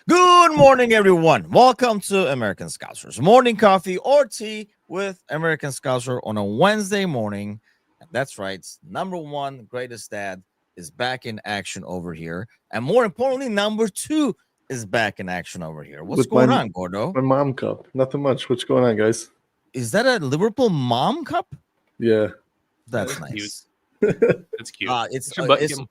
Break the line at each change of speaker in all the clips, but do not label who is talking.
Good morning, everyone. Welcome to American Scousers Morning Coffee or Tea with American Scouser on a Wednesday morning. And that's right, number one greatest dad is back in action over here. And more importantly, number two is back in action over here. What's
With
going on, Gordo?
my mom cup. Nothing much. What's going on, guys?
Is that a Liverpool mom cup?
Yeah.
That's
That's cute.
nice.
That's cute.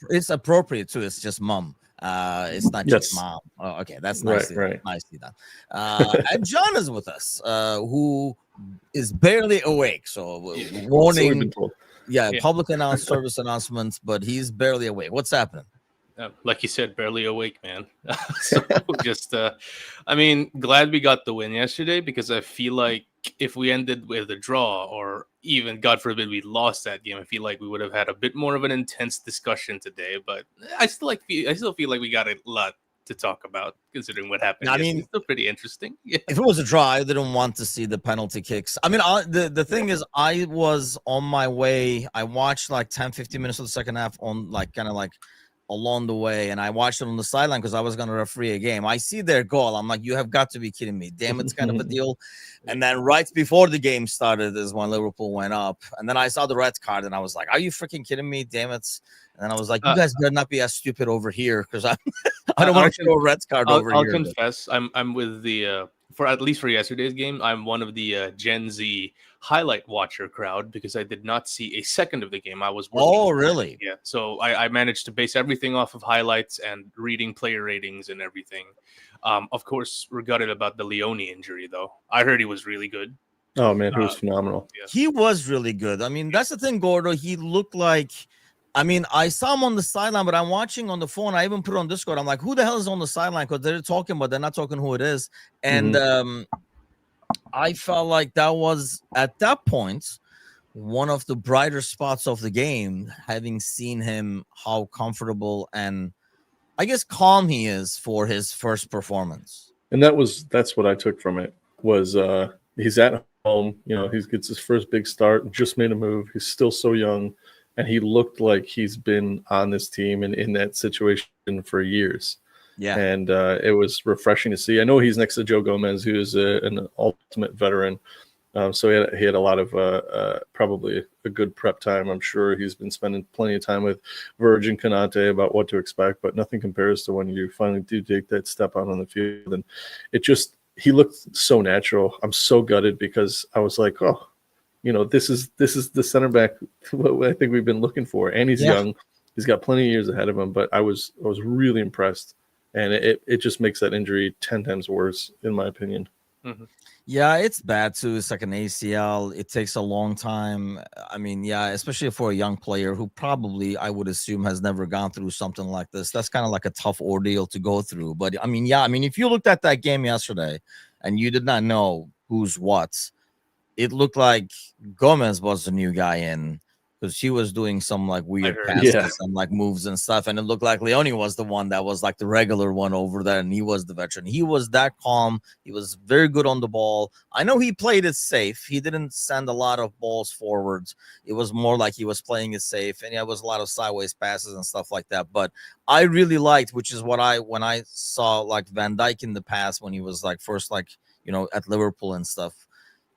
It's appropriate too. It's just mom. It's not just
Yes.
mom. Oh, okay, that's
Right,
nicely done. And John is with us, who is barely awake. So
So we've
warning,
been told.
yeah,
Yeah.
public service announcements, but he's barely awake. What's happening?
Like you said, barely awake, man. So glad we got the win yesterday because I feel like if we ended with a draw or even, God forbid, we lost that game, I feel like we would have had a bit more of an intense discussion today. But I still feel like we got a lot to talk about considering what happened.
I
yesterday.
mean,
It's still pretty interesting. Yeah.
If it was a draw, I didn't want to see the penalty kicks. I mean, the thing is, I was on my way. I watched like 10, 15 minutes of the second half on kind of along the way, and I watched it on the sideline because I was going to referee a game. I see their goal. I'm like, you have got to be kidding me. Damn, it's kind of a deal. And then right before the game started is when Liverpool went up. And then I saw the red card, and I was like, are you freaking kidding me? Damn it. And then I was like, you guys better not be as stupid over here because I don't want to show a red card over here.
I'll confess, I'm with the for at least for yesterday's game, I'm one of the Gen Z highlight watcher crowd because I did not see a second of the game. I was working.
Oh, really?
Yeah. So I managed to base everything off of highlights and reading player ratings and everything. Of course, regretted about the Leoni injury though. I heard he was really good.
Oh man, he was phenomenal.
Yeah.
He was really good. I mean, that's the thing, Gordo. He looked like, I mean, I saw him on the sideline, but I'm watching on the phone. I even put it on Discord. I'm like, who the hell is on the sideline? Because they're talking, but they're not talking who it is. And I felt like that was, at that point, one of the brighter spots of the game, having seen him, how comfortable and I guess calm he is for his first performance.
And that's what I took from it was he's at home, he gets his first big start, just made a move. He's still so young, and he looked like he's been on this team and in that situation for years.
Yeah.
And it was refreshing to see. I know he's next to Joe Gomez, who is an ultimate veteran. So he had a lot of probably a good prep time. I'm sure he's been spending plenty of time with Virgin Konate about what to expect, but nothing compares to when you finally do take that step out on the field. And he looked so natural. I'm so gutted because I was like, oh, this is the center back what I think we've been looking for. And he's young. He's got plenty of years ahead of him, but I was really impressed. And it just makes that injury 10 times worse, in my opinion.
Mm-hmm.
Yeah, it's bad too. It's like an ACL. It takes a long time. I mean, yeah, especially for a young player who probably, I would assume, has never gone through something like this. That's kind of like a tough ordeal to go through. But I mean, if you looked at that game yesterday and you did not know who's what, it looked like Gomez was the new guy in because he was doing some like weird passes and like moves and stuff. And it looked like Leoni was the one that was like the regular one over there. And he was the veteran. He was that calm. He was very good on the ball. I know he played it safe. He didn't send a lot of balls forwards. It was more like he was playing it safe. And it was a lot of sideways passes and stuff like that. But I really liked, which is what when I saw like Van Dijk in the past, when he was like first, like, at Liverpool and stuff.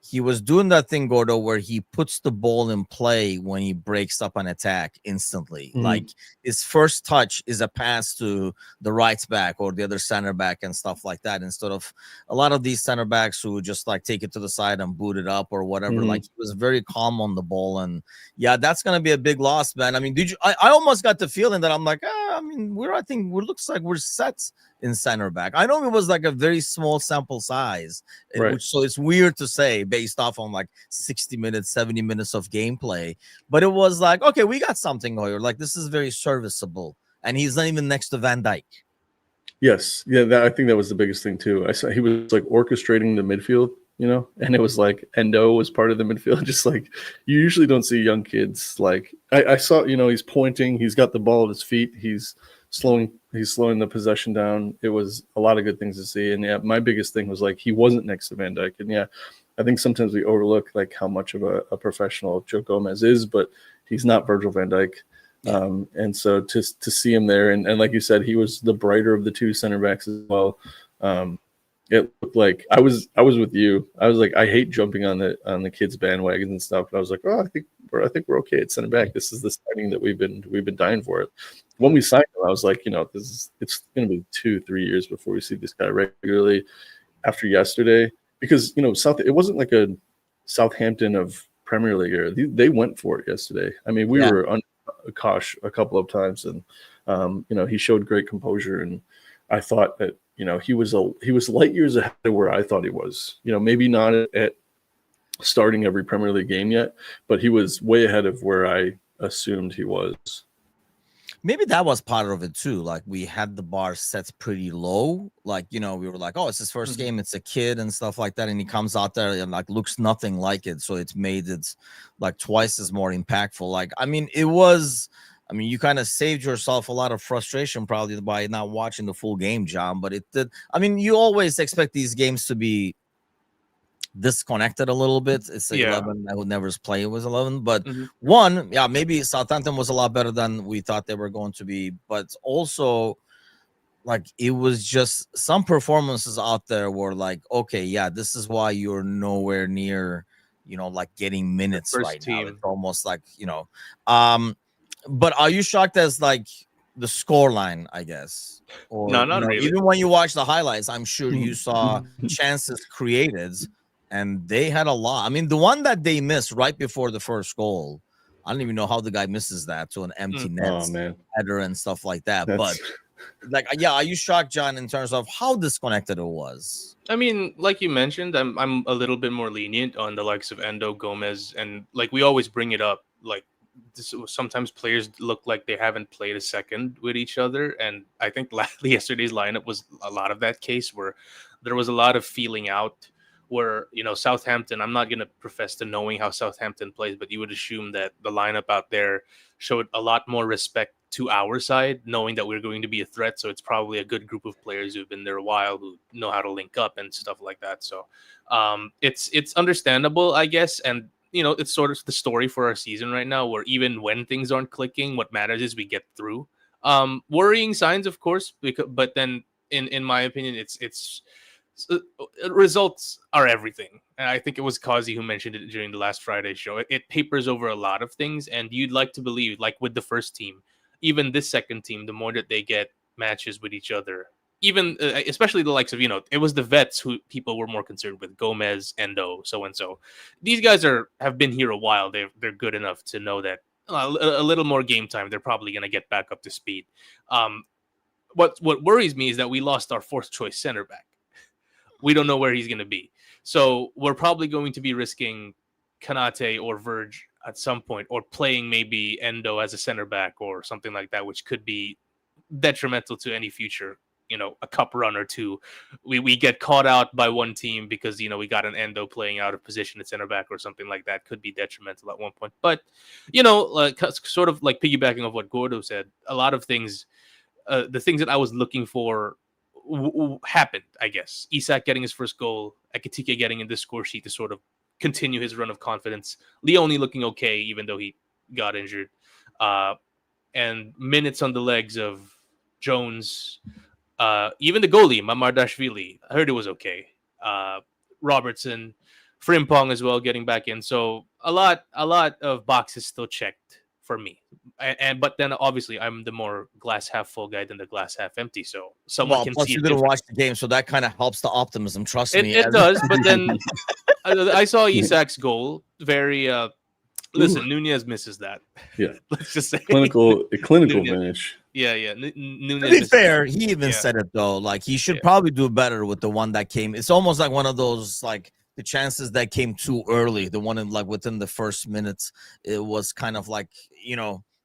He was doing that thing, Gordo, where he puts the ball in play when he breaks up an attack instantly.
Mm-hmm.
Like his first touch is a pass to the right back or the other center back and stuff like that. Instead of a lot of these center backs who just like take it to the side and boot it up or whatever.
Mm-hmm.
Like he was very calm on the ball. And yeah, that's going to be a big loss, man. I mean, I almost got the feeling that I'm like, looks like we're set in center back. I know it was like a very small sample size,
right.
So it's weird to say based off on like 60 minutes, 70 minutes of gameplay, but it was like, okay, we got something here. Like this is very serviceable, and he's not even next to Van Dijk.
Yes, yeah, I think that was the biggest thing too. I saw he was like orchestrating the midfield, and it was like Endo was part of the midfield. Just like you usually don't see young kids. Like I saw, he's pointing, he's got the ball at his feet, he's slowing the possession down. It was a lot of good things to see. And yeah, my biggest thing was like he wasn't next to Van Dijk. And yeah, I think sometimes we overlook like how much of a professional Joe Gomez is, but he's not Virgil van Dijk.
Yeah.
And so to see him there, and like you said, he was the brighter of the two center backs as well. It looked like I was with you. I was like, I hate jumping on the kids' bandwagons and stuff. But I was like, oh, I think we're okay at center back. This is the signing that we've been dying for it. When we signed him, I was like, it's going to be 2-3 years before we see this guy regularly. After yesterday, because it wasn't like a Southampton of Premier League era. They went for it yesterday. I mean, we were under Kosh a couple of times, and he showed great composure, and I thought that he was light years ahead of where I thought he was. Maybe not at starting every Premier League game yet, but he was way ahead of where I assumed he was.
Maybe that was part of it too. Like we had the bar set pretty low. Like, we were like, oh, it's his first game. It's a kid and stuff like that. And he comes out there and like looks nothing like it. So it's made it like twice as more impactful. Like, I mean, you kind of saved yourself a lot of frustration probably by not watching the full game, John. But it did. I mean, you always expect these games to be disconnected a little bit. It's 11. I would never play it was 11, but maybe Southampton was a lot better than we thought they were going to be, but also like it was just some performances out there were like, okay, yeah, this is why you're nowhere near like getting minutes right now. It's almost like but are you shocked as like the scoreline, I guess? Or
no, not really.
Even when you watch the highlights, I'm sure you saw chances created. And they had a lot. I mean, the one that they missed right before the first goal, I don't even know how the guy misses that to an empty net header and stuff like that. But like, are you shocked, John, in terms of how disconnected it was?
I mean, like you mentioned, I'm a little bit more lenient on the likes of Endo, Gomez, and like we always bring it up. Like sometimes players look like they haven't played a second with each other, and I think yesterday's lineup was a lot of that case where there was a lot of feeling out. Where Southampton, I'm not going to profess to knowing how Southampton plays, but you would assume that the lineup out there showed a lot more respect to our side, knowing that we're going to be a threat. So it's probably a good group of players who've been there a while, who know how to link up and stuff like that. So it's understandable, I guess, and it's sort of the story for our season right now, where even when things aren't clicking, what matters is we get through. Worrying signs, of course, but then in my opinion, it's results are everything. And I think it was Kazi who mentioned it during the last Friday show. It papers over a lot of things, and you'd like to believe, like with the first team, even this second team, the more that they get matches with each other, even especially the likes of it was the vets who people were more concerned with, Gomez, Endo, so and so. These guys have been here a while. They're good enough to know that a little more game time, they're probably going to get back up to speed. What worries me is that we lost our fourth choice center back. We don't know where he's going to be. So we're probably going to be risking Kanate or Verge at some point, or playing maybe Endo as a center back or something like that, which could be detrimental to any future, a cup run or two. We get caught out by one team because, we got an Endo playing out of position at center back or something like that. Could be detrimental at one point. But, sort of like piggybacking off what Gordo said, a lot of things, the things that I was looking for happened, I guess. Isak getting his first goal, Ekitike getting in the score sheet to sort of continue his run of confidence, Leoni looking okay even though he got injured, and minutes on the legs of Jones, even the goalie Mamardashvili, I heard it was okay, Robertson, Frimpong as well getting back in. So a lot of boxes still checked for me. But then obviously I'm the more glass half full guy than the glass half empty. So someone can
plus
see.
You didn't watch the game, so that kind of helps the optimism. Trust me,
it does. But then I saw Isak's goal. Very listen, Nunez misses that.
Yeah,
let's just say
clinical finish.
Yeah. Nunez.
To be fair, he even said it though. Like he should probably do better with the one that came. It's almost like one of those like the chances that came too early. The one in like within the first minutes, it was kind of like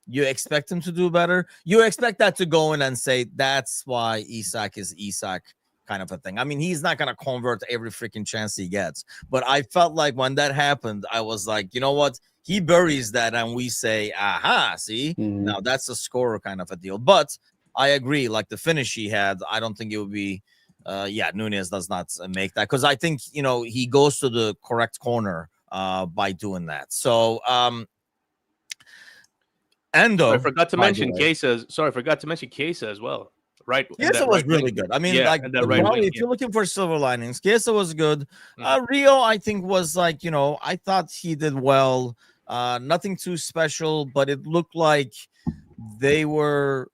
you expect him to do better. You expect that to go in and say that's why Isak is Isak, kind of a thing. I mean, he's not gonna convert every freaking chance he gets. But I felt like when that happened, I was like, you know what? He buries that, and we say, "Aha! See, now that's a scorer kind of a deal." But I agree. Like the finish he had, I don't think it would be. Nunez does not make that because I think he goes to the correct corner by doing that. So Endo,
I forgot to
by the
mention
way.
Chiesa. Sorry, I forgot to mention Chiesa as well. Right, in
Chiesa
that
was
right
really
wing.
good. I mean,
Yeah,
like
and that right
probably
wing.
if you're looking for silver linings, Chiesa was good.
Mhm.
Rio, I think, was like, I thought he did well. Nothing too special, but it looked like they were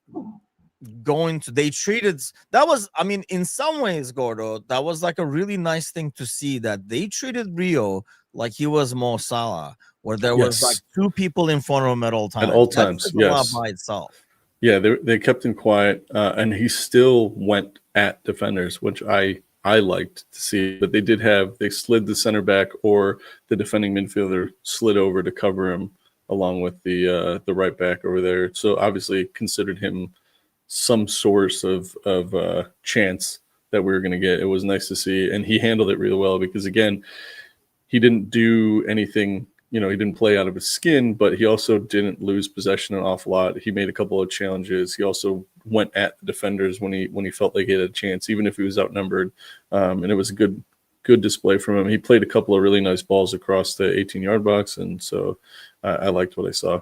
they treated that was, I mean, in some ways, Gordo, that was like a really nice thing to see, that they treated Rio like he was Mo Salah, where there was like
Yes,
two people in front of him at all
at
times.
all
That
times.
says a lot
Yes.
by itself.
Yeah, they kept him quiet, and he still went at defenders, which I liked to see. But they slid the center back or the defending midfielder slid over to cover him along with the right back over there. So obviously considered him some source of chance that we were going to get. It was nice to see, and he handled it really well because again, he didn't do anything. He didn't play out of his skin, but he also didn't lose possession an awful lot. He made a couple of challenges. He also went at the defenders when he felt like he had a chance, even if he was outnumbered. And it was a good display from him. He played a couple of really nice balls across the 18-yard box, and so I liked what I saw.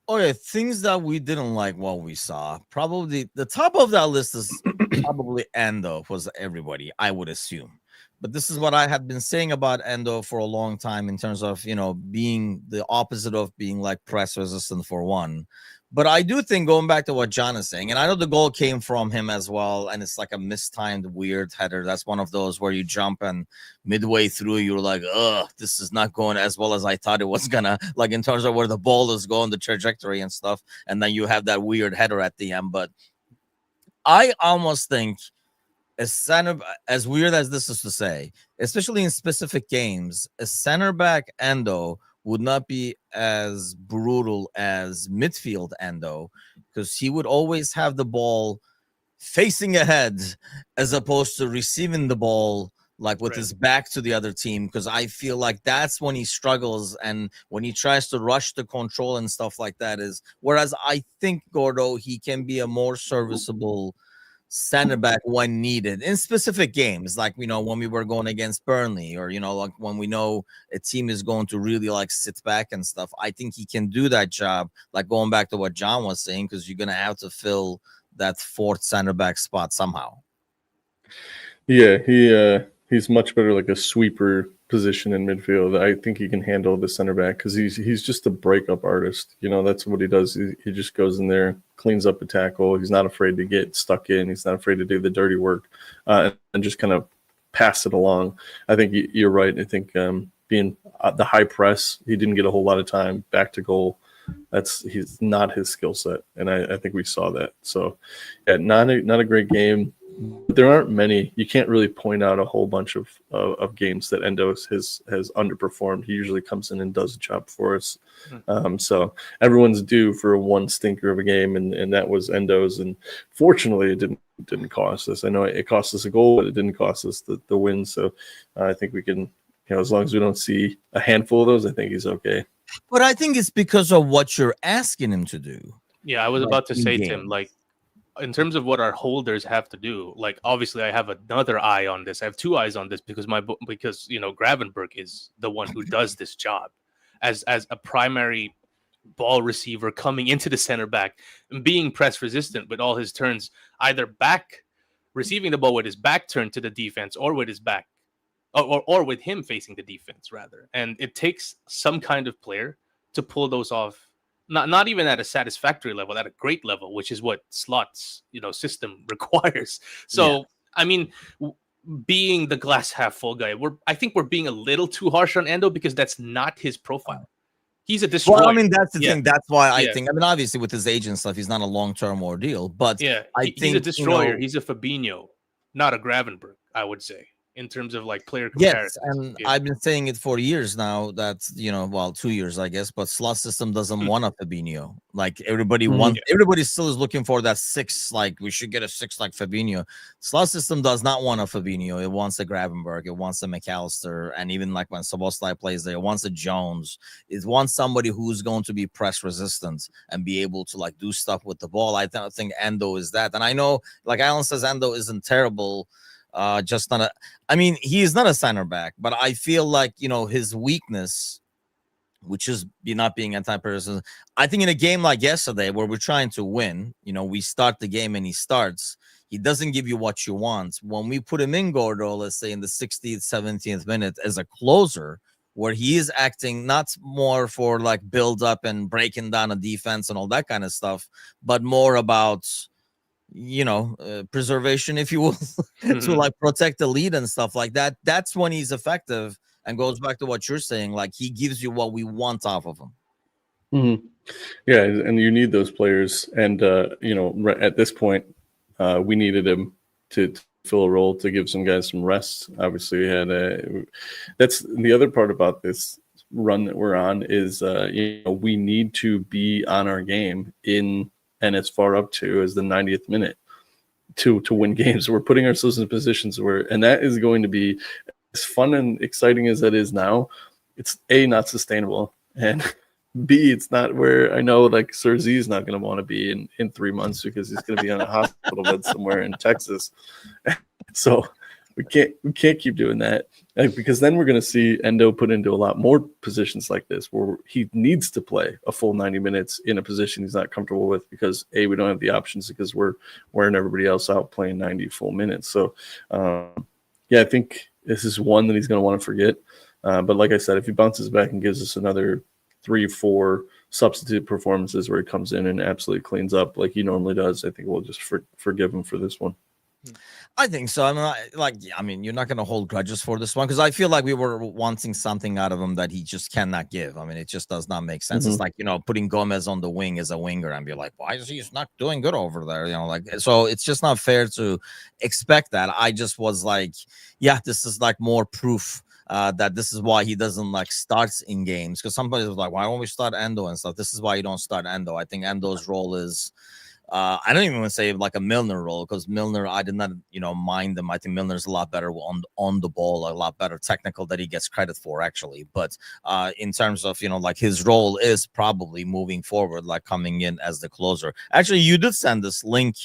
Okay, things that we didn't like what we saw. Probably the top of that list is probably Endo was everybody, I would assume. But this is what I have been saying about Endo for a long time in terms of, being the opposite of being like press resistant for one. But I do think, going back to what John is saying, and I know the goal came from him as well, and it's like a mistimed weird header. That's one of those where you jump and midway through you're like, ugh, this is not going as well as I thought it was gonna, like in terms of where the ball is going, the trajectory and stuff. And then you have that weird header at the end. But I almost think, as weird as this is to say, especially in specific games, a center back Endo would not be as brutal as midfield Endo, because he would always have the ball facing ahead as opposed to receiving the ball like with
Right.
his back to the other team, because I feel like that's when he struggles, and when he tries to rush the control and stuff like that is, whereas I think Gordo, he can be a more serviceable center back when needed in specific games, like when we were going against Burnley, or like when we know a team is going to really like sit back and stuff. I think he can do that job, like going back to what John was saying, because you're gonna have to fill that fourth center back spot somehow.
Yeah, he's much better like a sweeper position in midfield. I think he can handle the center back because he's just a breakup artist. That's what he does. He just goes in there, cleans up a tackle. He's not afraid to get stuck in. He's not afraid to do the dirty work, and just kind of pass it along. I think you're right. I think being the high press, he didn't get a whole lot of time back to goal. He's not his skill set, and I think we saw that. So, yeah, not a great game. But there aren't many. You can't really point out a whole bunch of games that Endo has underperformed. He usually comes in and does a job for us. So everyone's due for one stinker of a game, and that was Endo's. And fortunately, it didn't cost us. I know it cost us a goal, but it didn't cost us the win. So I think we can, as long as we don't see a handful of those, I think he's okay.
But I think it's because of what you're asking him to do.
Yeah, I was
Like,
about to say,
in-game.
Tim, like, in terms of what our holders have to do, like, obviously I have another eye on this. I have two eyes on this because Gravenberg is the one who does this job as a primary ball receiver coming into the center back and being press resistant with all his turns, either back receiving the ball with his back turned to the defense or with his back or with him facing the defense rather. And it takes some kind of player to pull those off. Not even at a satisfactory level, at a great level, which is what Slot's system requires. So, I mean, being the glass half full guy, I think we're being a little too harsh on Endo because that's not his profile. He's a destroyer.
Well, I mean, that's the
Yeah.
thing. That's why I
Yeah.
think. I mean, obviously, with his age and stuff, he's not a long-term ordeal. But
Yeah,
I think
he's a destroyer. He's a Fabinho, not a Gravenberg, I would say, in terms of like player
yes,
comparisons.
and
Yeah.
I've been saying it for years now. That's 2 years, I guess. But Slot system doesn't want a Fabinho. Like everybody wants. Everybody still is looking for that 6. Like we should get a 6 like Fabinho. Slot system does not want a Fabinho. It wants a Gravenberg. It wants a McAllister. And even like when Szoboszlai plays there, it wants a Jones. It wants somebody who's going to be press resistant and be able to like do stuff with the ball. I don't think Endo is that. And I know, like Alan says, Endo isn't terrible. Just not a. I mean, he is not a center back, but I feel like his weakness which is not being anti-person. I think in a game like yesterday where we're trying to win, we start the game and he starts. He doesn't give you what you want. When we put him in, Gordo, let's say in the 60th, 70th minute as a closer, where he is acting not more for like build up and breaking down a defense and all that kind of stuff, but more about, preservation, if you will, to like protect the lead and stuff like that. That's when he's effective, and goes back to what you're saying. Like, he gives you what we want off of him.
Mm-hmm. Yeah, and you need those players. And, at this point, we needed him to fill a role, to give some guys some rest. Obviously, we had that's the other part about this run that we're on is, we need to be on our game and as far up to as the 90th minute to win games. We're putting ourselves in positions where, and that is going to be as fun and exciting as that is now. It's A, not sustainable, and B, it's not where I know like Sir Z is not going to want to be in 3 months, because he's going to be on a hospital bed somewhere in Texas. So we can't keep doing that, because then we're going to see Endo put into a lot more positions like this where he needs to play a full 90 minutes in a position he's not comfortable with, because A, we don't have the options because we're wearing everybody else out playing 90 full minutes. So I think this is one that he's going to want to forget. But like I said, if he bounces back and gives us another 3-4 substitute performances where he comes in and absolutely cleans up like he normally does, I think we'll just forgive him for this one.
I think so. You're not going to hold grudges for this one, because I feel like we were wanting something out of him that he just cannot give. I mean, it just does not make sense. It's like, putting Gomez on the wing as a winger and be like, why is he not doing good over there? So it's just not fair to expect that. I just was like, yeah, this is like more proof that this is why he doesn't like starts in games, because somebody was like, why don't we start Endo and stuff? This is why you don't start Endo. I think Endo's role is, I don't even want to say like a Milner role, because Milner, I did not, mind him. I think Milner's a lot better on the ball, a lot better technical that he gets credit for, actually. But in terms of, like his role is probably moving forward, like coming in as the closer. Actually, you did send this link.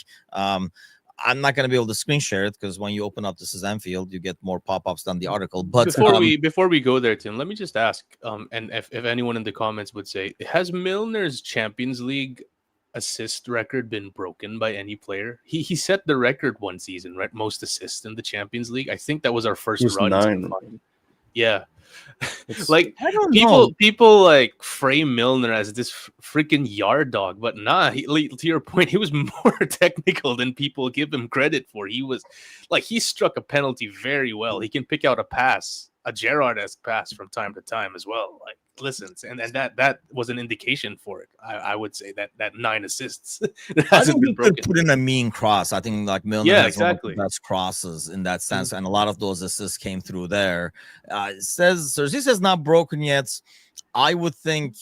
I'm not going to be able to screen share it, because when you open up This Is Anfield, you get more pop-ups than the article. But
before we go there, Tim, let me just ask, and if anyone in the comments would say, has Milner's Champions League assist record been broken by any player? He set the record one season, right? Most assists in the Champions League. I think that was our first run.
9.
Yeah.
Like, I don't know.
People like frame Milner as this freaking yard dog, but nah, to your point, he was more technical than people give him credit for. He was like, he struck a penalty very well. He can pick out a pass, a Gerrard-esque pass from time to time as well. Like, listen, and that was an indication for it. I would say that 9 assists hasn't been broken.
Could put in a mean cross. I think like Milner has
exactly.
one of the best crosses in that sense, and a lot of those assists came through there. It says not broken yet. I would think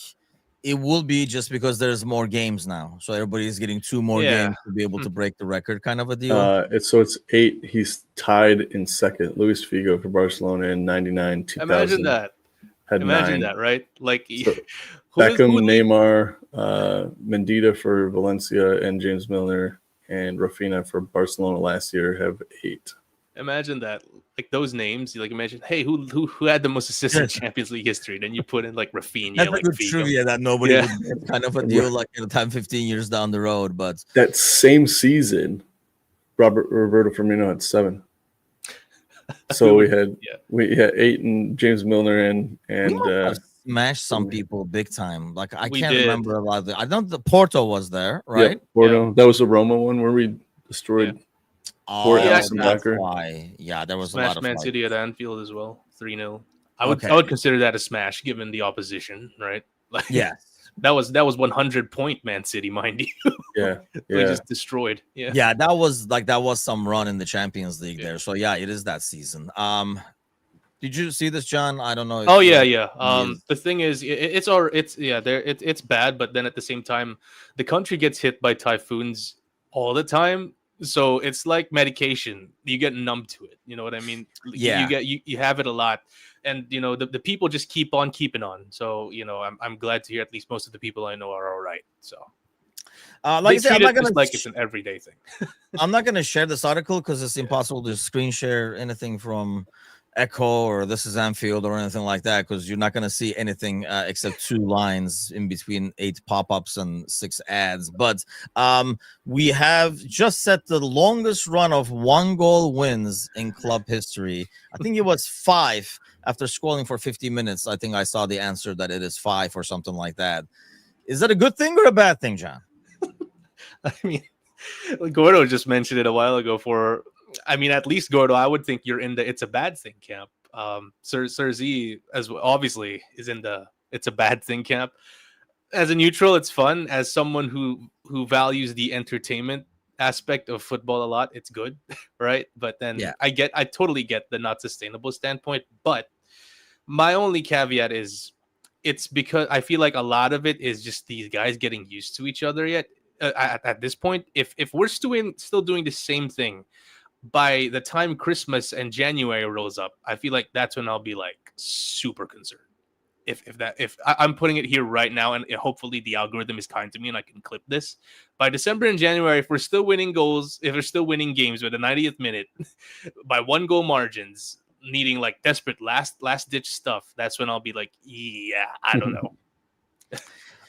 it will be, just because there's more games now, so everybody's getting 2 more games to be able to break the record, kind of a deal.
It's 8. He's tied in second. Luis Figo for Barcelona in 99, 2000.
Imagine that. Imagine
9.
that, right? Like,
so Beckham, Neymar, Mendyta for Valencia, and James Milner and Rafinha for Barcelona last year have 8.
Imagine that. Like, those names, you like imagine, hey, who had the most assists in Champions League history? Then you put in like Rafinha.
That's
like
a good trivia that nobody would get, kind of a deal like 10, 15 years down the road. But
that same season, Roberto Firmino had 7. So we had 8 and James Milner and
smashed some people big time. Like, I can't remember a lot of I know the Porto was there, right?
Yeah, Porto. That was the Roma one where we destroyed.
That's why. Yeah, there was
smash
a lot of
Man City at Anfield as well, 3-0. I would consider that a smash given the opposition, right? Like, that was 100-point Man City, mind you. We just destroyed.
Yeah, that was some run in the Champions League there. So yeah, it is that season. Did you see this, John? I don't know.
The thing is, it's bad, but then at the same time, the country gets hit by typhoons all the time. So it's like medication. You get numb to it. You know what I mean?
Yeah.
You have it a lot. And, the people just keep on keeping on. So, I'm glad to hear at least most of the people I know are all right. So,
like I said, I'm not gonna
like it's an everyday thing.
I'm not going to share this article because it's impossible to screen share anything from Echo or This Is Anfield or anything like that, because you're not going to see anything except 2 lines in between 8 pop-ups and 6 ads. But we have just set the longest run of 1-goal wins in club history. I think it was 5 after scrolling for 50 minutes. I think I saw the answer that it is 5 or something like that. Is that a good thing or a bad thing, John?
I mean, Gordo just mentioned it a while ago. At least Gordo, I would think you're in the it's a bad thing camp. Sir Z as well, obviously is in the it's a bad thing camp. As a neutral, it's fun. As someone who values the entertainment aspect of football a lot, it's good, right? But then I totally get the not sustainable standpoint. But my only caveat is it's because I feel like a lot of it is just these guys getting used to each other yet. At this point, if we're still doing the same thing by the time Christmas and January rolls up, I feel like that's when I'll be like super concerned. If I'm putting it here right now, and hopefully the algorithm is kind to me and I can clip this by December and January, if we're still winning goals, if we're still winning games with the 90th minute by 1-goal margins, needing like desperate last ditch stuff, that's when I'll be like, yeah, I don't know.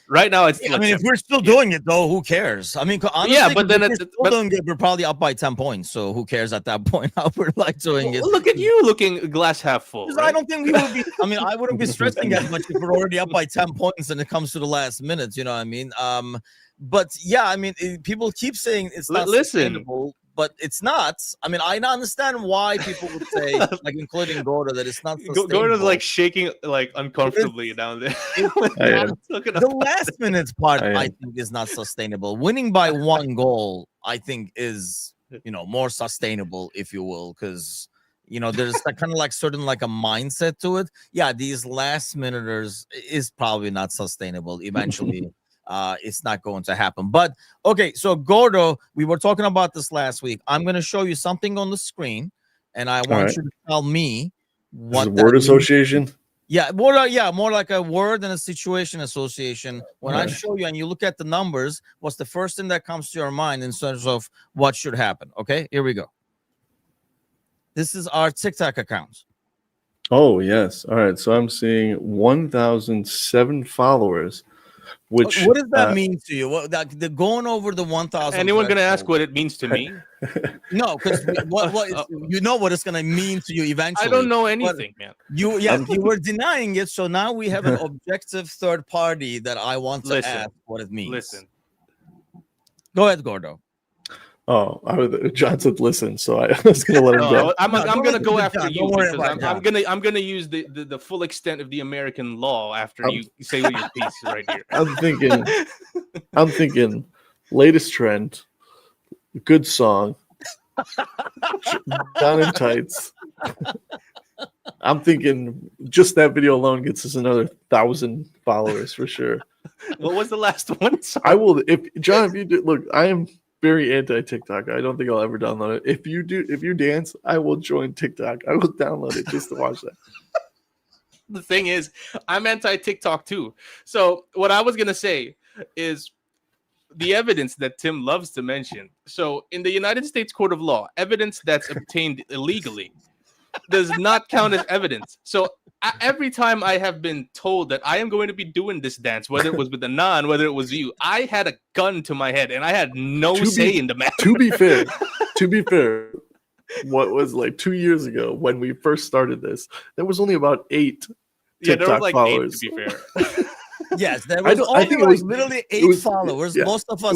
Right now, it's.
I mean, if we're still doing it, though, who cares? I mean, honestly,
but then
we're probably up by 10 points. So who cares at that point? How we're like doing it?
Look at you, looking glass half full. Right?
I don't think we would be. I mean, I wouldn't be stressing as much if we're already up by 10 points and it comes to the last minutes. You know what I mean? But yeah, I mean, people keep saying it's not sustainable, but it's not. I mean, I understand why people would say, like, including Gordo, that it's not sustainable.
Gordo's like shaking like uncomfortably down there.
The last minutes part, I think, is not sustainable. Winning by 1 goal, I think, is more sustainable, if you will, because there's that kind of like certain like a mindset to it. Yeah, these last minuters is probably not sustainable eventually. It's not going to happen. But okay, so Gordo, we were talking about this last week. I'm going to show you something on the screen, and I want you to tell me what
word association.
Yeah, more like a word and a situation association. When I show you and you look at the numbers, what's the first thing that comes to your mind in terms of what should happen? Okay, here we go. This is our TikTok account.
Oh yes, all right. So I'm seeing 1,007 followers.
What does that mean to you? They're going over the 1,000.
Anyone going to ask what it means to me?
No, because you know what it's going to mean to you eventually.
I don't know anything, man.
You were denying it, so now we have an objective third party that I want to ask what it means.
Listen.
Go ahead, Gordo.
Oh, John said listen, so I was going to let him go.
I'm going to go after you because I'm going to use the full extent of the American law after you say your piece right here.
I'm thinking latest trend, good song, down in tights. I'm thinking just that video alone gets us another 1,000 followers for sure.
What was the last one?
I will. If you do, look, I am very anti-TikTok. I don't think I'll ever download it. If you dance, I will join TikTok. I will download it just to watch that.
The thing is, I'm anti-TikTok too. So what I was gonna say is the evidence that Tim loves to mention. So in the United States Court of Law, evidence that's obtained illegally does not count as evidence. So every time I have been told that I am going to be doing this dance, whether it was with Anan, whether it was you, I had a gun to my head and I had no say in the matter.
To be fair, what was like 2 years ago when we first started this, there was only about 8 TikTok followers.
8, to be fair.
Yes, there was literally 8 followers. Yeah, most of us,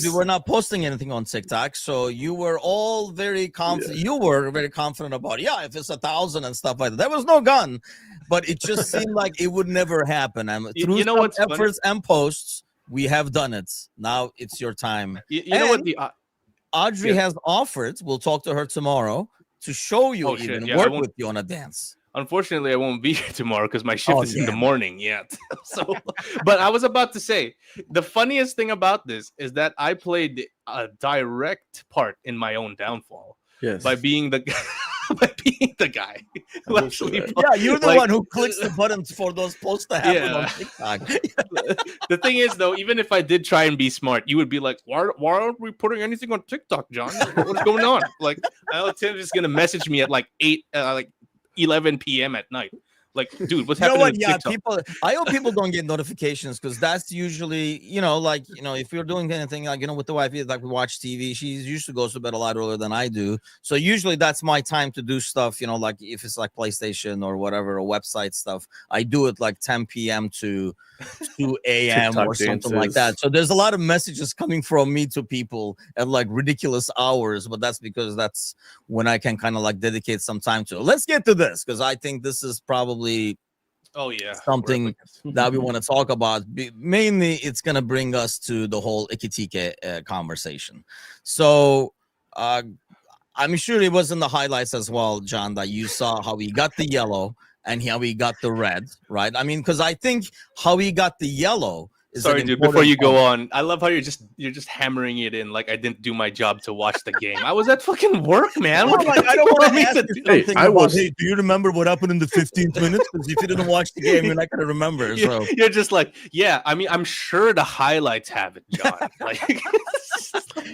we were not posting anything on TikTok, so you were all very confident. Yeah. You were very confident about if it's 1,000 and stuff like that. There was no gun, but it just seemed like it would never happen. And through what's efforts funny? And posts, we have done it. Now it's your time.
You know what?
Audrey has offered. We'll talk to her tomorrow to show you work with you on a dance.
Unfortunately, I won't be here tomorrow because my shift is in the morning yet. So, but I was about to say, the funniest thing about this is that I played a direct part in my own downfall.
Yes.
By being the guy who actually
you're the one who clicks the buttons for those posts to happen on TikTok.
The thing is, though, even if I did try and be smart, you would be like, why aren't we putting anything on TikTok, John? What's going on? Like, I know Tim's just gonna message me at like 8 11 p.m. at night. Like, dude, what's
You know
happening
what?
with
Yeah,
TikTok?
I hope people don't get notifications because that's usually, if you're doing anything like, with the wife, like we watch TV, she usually goes to bed a lot earlier than I do. So usually that's my time to do stuff, like if it's like PlayStation or whatever, or website stuff, I do it like 10 p.m. to 2 a.m. or something like that. So there's a lot of messages coming from me to people at like ridiculous hours, but that's because that's when I can kind of like dedicate some time to it. Let's get to this because I think this is probably something that we want to talk about. Mainly, it's going to bring us to the whole Ekitike conversation. So I'm sure it was in the highlights as well, John, that you saw how he got the yellow and how he got the red, right? I mean, because I think how he got the yellow is
sorry, dude. Before you go on, I love how you're just hammering it in like I didn't do my job to watch the game. I was at fucking work, man. What
I don't want to ask you something about,
hey,
do you remember what happened in the 15th minutes? Because if you didn't watch the game, you're not going to remember. So
you're just like, yeah. I mean, I'm sure the highlights have it, John. Like,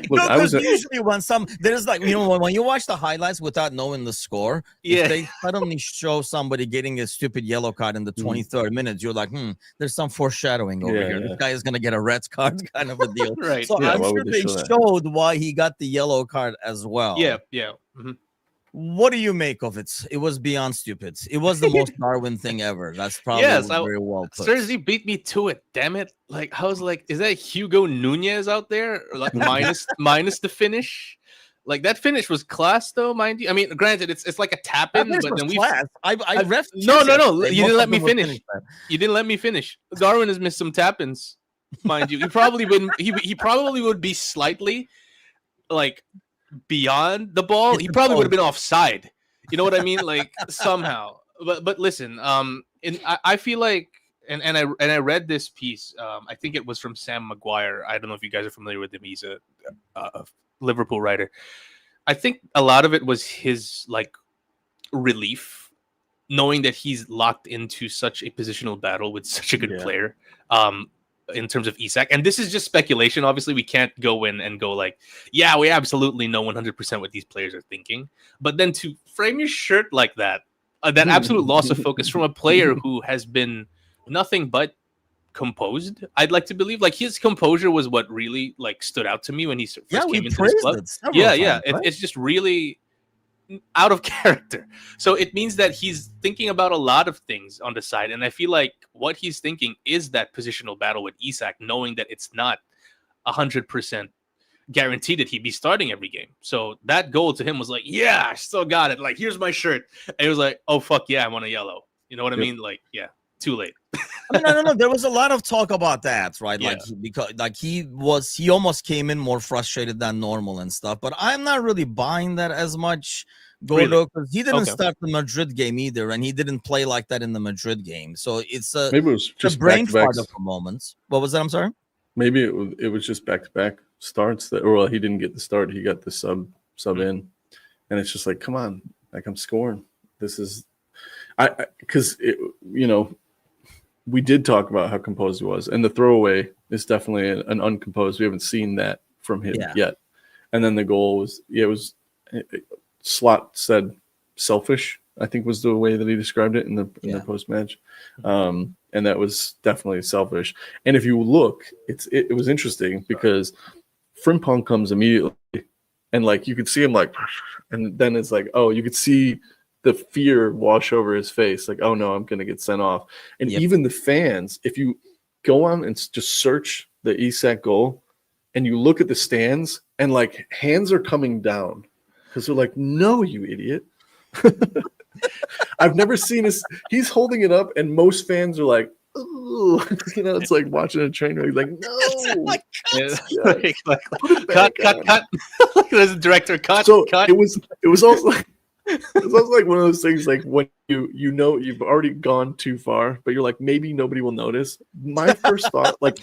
look, usually when there's like, when you watch the highlights without knowing the score, if they suddenly show somebody getting a stupid yellow card in the 23rd minute, you're like, there's some foreshadowing over here. This guy is going to get a red card kind of a deal.
Right.
So I'm sure they showed why he got the yellow card as well.
Yeah. Mm-hmm.
What do you make of it? It was beyond stupid. It was the most Darwin thing ever. That's probably very well put.
Seriously beat me to it. Damn it! Like I was like, is that Hugo Nunez out there? Or like minus the finish. Like that finish was class, though, mind you. I mean, granted, it's like a tap in, but then
I ref.
No. You didn't let me finish. You didn't let me finish. Darwin has missed some tap ins, mind you. He probably would be slightly like beyond the ball. He probably would have been offside. You know what I mean? Like somehow. But listen, I feel like, and I read this piece. I think it was from Sam Maguire. I don't know if you guys are familiar with him. He's a Liverpool writer. I think a lot of it was his like relief, knowing that he's locked into such a positional battle with such a good player. In terms of Isak, and this is just speculation. Obviously, we can't go in and go like, yeah, we absolutely know 100% what these players are thinking. But then to frame your shirt like that absolute loss of focus from a player who has been nothing but composed. I'd like to believe like his composure was what really like stood out to me when he first came into this club. It's just really out of character. So it means that he's thinking about a lot of things on the side, and I feel like what he's thinking is that positional battle with Isak, knowing that it's not 100% guaranteed that he'd be starting every game. So that goal to him was like, yeah, I still got it. Like, here's my shirt. And he was like, oh fuck yeah, I want a yellow. You know what I mean? Like, yeah, too late.
I mean, I don't know. There was a lot of talk about that, right? Yeah. Like he almost came in more frustrated than normal and stuff. But I'm not really buying that as much, Gordo, because he didn't start the Madrid game either, and he didn't play like that in the Madrid game. So it's maybe it was just a brain fart for moments. What was that? I'm sorry.
Maybe it was just back-to-back starts that, or he didn't get the start. He got the sub in, and it's just like, come on, like I'm scoring. This is, because we did talk about how composed he was, and the throwaway is definitely an uncomposed. We haven't seen that from him yet. And then the goal was, Slot said selfish, I think was the way that he described it in the post match. And that was definitely selfish. And if you look, it was interesting because Frimpong comes immediately, and like you could see him like, and then it's like, oh, you could see the fear wash over his face, like, oh no, I'm gonna get sent off. And even the fans, if you go on and just search the Isak goal and you look at the stands, and like hands are coming down because they're like, no, you idiot. I've never seen this. He's holding it up, and most fans are like, ooh, it's like watching a train wreck. Like, no,
cut. There's a director cut.
So
cut.
It was also like, it's also like one of those things, like when you know you've already gone too far, but you're like, maybe nobody will notice. My first thought, like,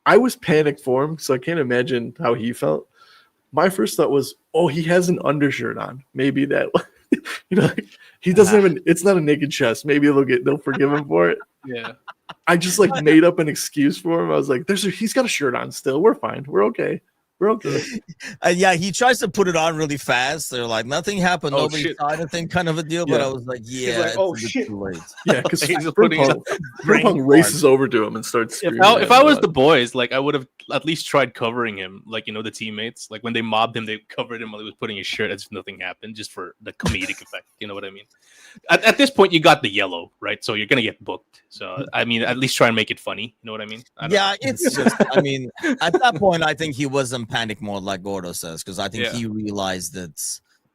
I was panicked for him, so I can't imagine how he felt. My first thought was, oh, he has an undershirt on. Maybe that, like, he doesn't have it's not a naked chest. Maybe they'll forgive him for it.
Yeah.
I just like made up an excuse for him. I was like, he's got a shirt on still. We're fine. We're okay. Broke it.
And yeah, he tries to put it on really fast. They're like, nothing happened,
Oh,
nobody
shit.
saw anything, kind of a deal. But
Yeah.
I was like,
He's
yeah,
like, oh
it's a bit
shit.
too late.
Yeah, because
He's putting it-
Frimpong races over to him and starts screaming.
If I was the boys, like I would have at least tried covering him, like the teammates. Like when they mobbed him, they covered him while he was putting his shirt as if nothing happened, just for the comedic effect. You know what I mean? At this point, you got the yellow, right? So you're gonna get booked. So I mean, at least try and make it funny. You know what I mean?
Yeah, it's just. I mean, at that point, I think he was in panic mode, like Gordo says, because I think he realized it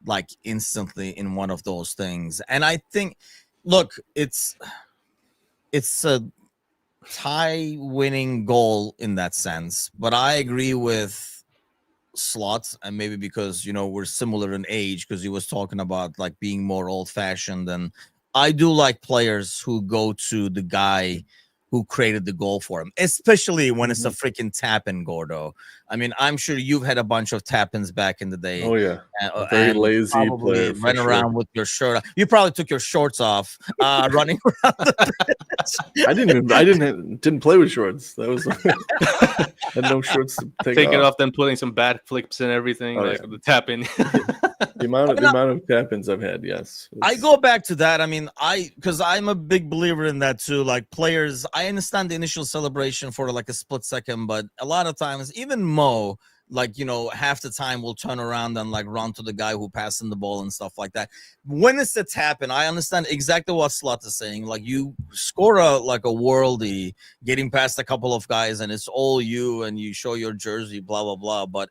like instantly in one of those things. And I think, look, it's a tie-winning goal in that sense, but I agree with Slot, and maybe because we're similar in age, because he was talking about like being more old-fashioned, and I do like players who go to the guy who created the goal for him, especially when it's a freaking tap-in, Gordo. I mean, I'm sure you've had a bunch of tap-ins back in the day.
Oh yeah, very lazy player.
Ran around with your shirt. You probably took your shorts off, running around.
I didn't play with shorts. That was had no shorts to take
it off, then putting some bad flips and everything, the tap in.
The amount of tap-ins I've had, yes.
I go back to that. I mean, because I'm a big believer in that too. Like players, I understand the initial celebration for like a split second, but a lot of times, even Mo, like half the time will turn around and like run to the guy who passed him the ball and stuff like that. When it's a tap in, I understand exactly what Slot is saying. Like you score a worldie, getting past a couple of guys, and it's all you, and you show your jersey, blah blah blah. But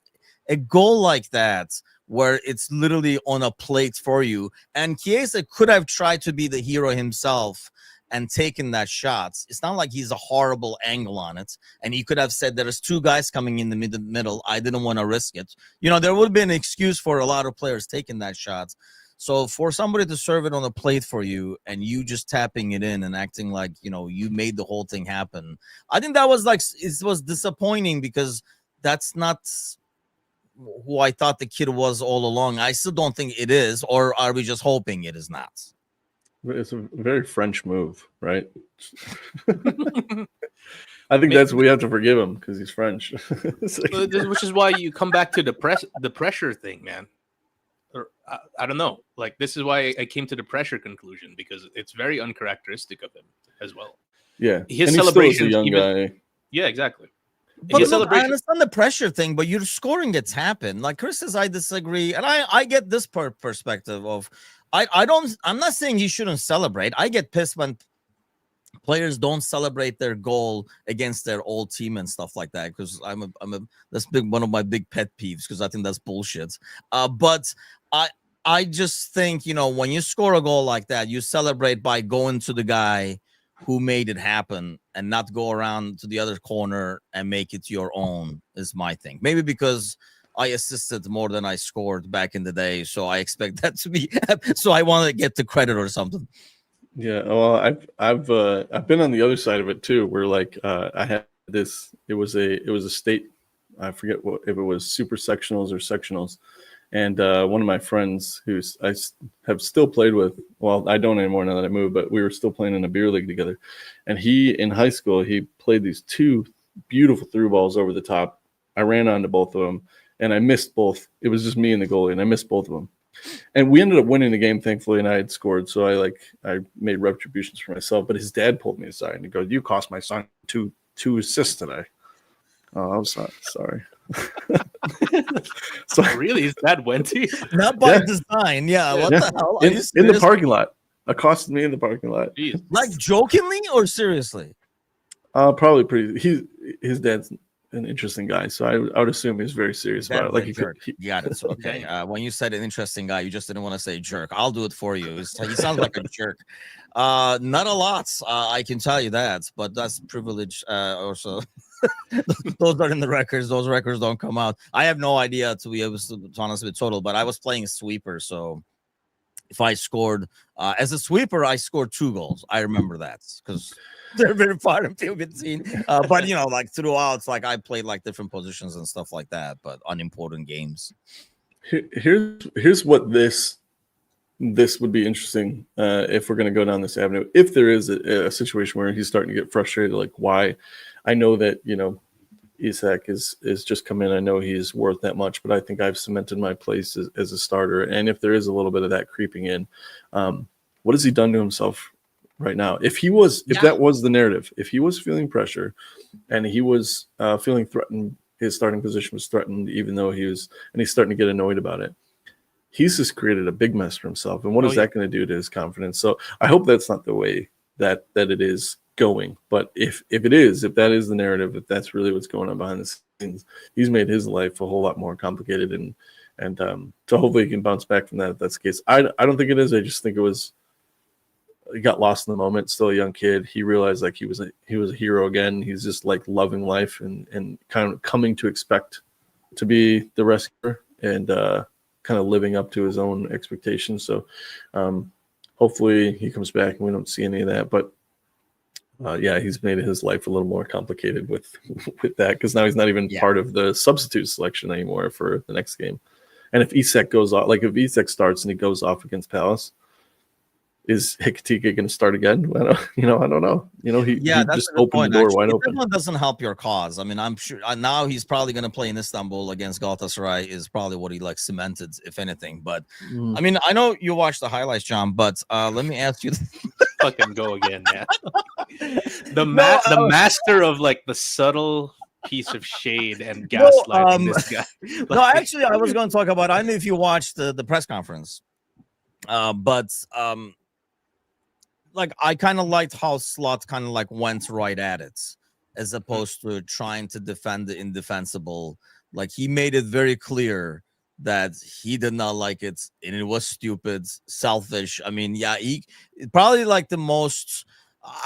a goal like that, where it's literally on a plate for you, and Chiesa could have tried to be the hero himself and taken that shot. It's not like he's a horrible angle on it, and he could have said there's two guys coming in the middle. I didn't want to risk it. There would be an excuse for a lot of players taking that shot. So for somebody to serve it on a plate for you and you just tapping it in and acting like you made the whole thing happen, I think that was it was disappointing, because that's not who I thought the kid was all along. I still don't think it is, or are we just hoping it is not?
It's a very French move, right? I think we have to forgive him because he's French.
Which is why you come back to the pressure thing, man. Or I don't know. Like this is why I came to the pressure conclusion, because it's very uncharacteristic of him as well.
Yeah,
his celebration,
young guy.
Yeah, exactly.
But look, I understand the pressure thing, but you're scoring gets happen. Like Chris says, I disagree, and I get this perspective of I'm not saying he shouldn't celebrate. I get pissed when players don't celebrate their goal against their old team and stuff like that, because that's one of my big pet peeves, because I think that's bullshit. But I just think when you score a goal like that, you celebrate by going to the guy who made it happen and not go around to the other corner and make it your own, is my thing. Maybe because I assisted more than I scored back in the day, so I expect that to be. So I want to get the credit or something.
Yeah, well, I've been on the other side of it too, where like I had this. It was a state. I forget if it was super sectionals or sectionals, and one of my friends who I have still played with. Well, I don't anymore now that I moved, but we were still playing in a beer league together. And he in high school he played these two beautiful through balls over the top. I ran onto both of them. And I missed both. It was just me and the goalie, and I missed both of them. And we ended up winning the game, thankfully, and I had scored. So I made retributions for myself. But his dad pulled me aside and he goes, "You cost my son two assists today." Oh, I'm sorry.
So really, his dad went to you?
Not by design. Yeah. What the hell?
In the parking lot. Accosted me in the parking lot.
Jeez.
Like jokingly or seriously?
Probably pretty. His dad's an interesting guy, so I would assume he's very serious about it. Like
you got it. So, okay. When you said an interesting guy, you just didn't want to say jerk. I'll do it for you. He sounds like a jerk. Not a lot, I can tell you that, but that's privilege. Also, those are in the records. Those records don't come out. I have no idea, to be honest with total, but I was playing sweeper, so if I scored as a sweeper, I scored 2 goals. I remember that because they're very far and few between. But like throughout, it's like I played like different positions and stuff like that, but unimportant games.
Here's what this would be interesting if we're going to go down this avenue. If there is a situation where he's starting to get frustrated, like why? I know that Isak is just come in. I know he's worth that much, but I think I've cemented my place as a starter. And if there is a little bit of that creeping in, what has he done to himself right now? If that was the narrative, if he was feeling pressure and he was feeling threatened, his starting position was threatened, even though he's starting to get annoyed about it. He's just created a big mess for himself. And what is that going to do to his confidence? So I hope that's not the way that it is going. But if that is the narrative, if that's really what's going on behind the scenes, he's made his life a whole lot more complicated. And so hopefully he can bounce back from that if that's the case. I don't think it is. I just think he got lost in the moment. Still a young kid. He realized like he was a hero again. He's just like loving life and kind of coming to expect to be the rescuer and kind of living up to his own expectations. So hopefully he comes back and we don't see any of that. But he's made his life a little more complicated with that, because now he's not even part of the substitute selection anymore for the next game. And if Isak goes off, like if Isak starts and he goes off against Palace, is Hikatika going to start again? I don't know. He just opened the door wide open.
That doesn't help your cause. I mean, I'm sure now he's probably going to play in Istanbul against Galatasaray is probably what he like cemented, if anything. But I mean, I know you watched the highlights, John, but let me ask you.
Fucking go again, man. The master of like the subtle piece of shade and gaslighting this guy.
No, actually, I was going to talk about, I don't know if you watched the press conference, but like I kind of liked how Slot kind of like went right at it, as opposed to trying to defend the indefensible. Like he made it very clear that he did not like it and it was stupid, selfish. I mean, he probably like the most.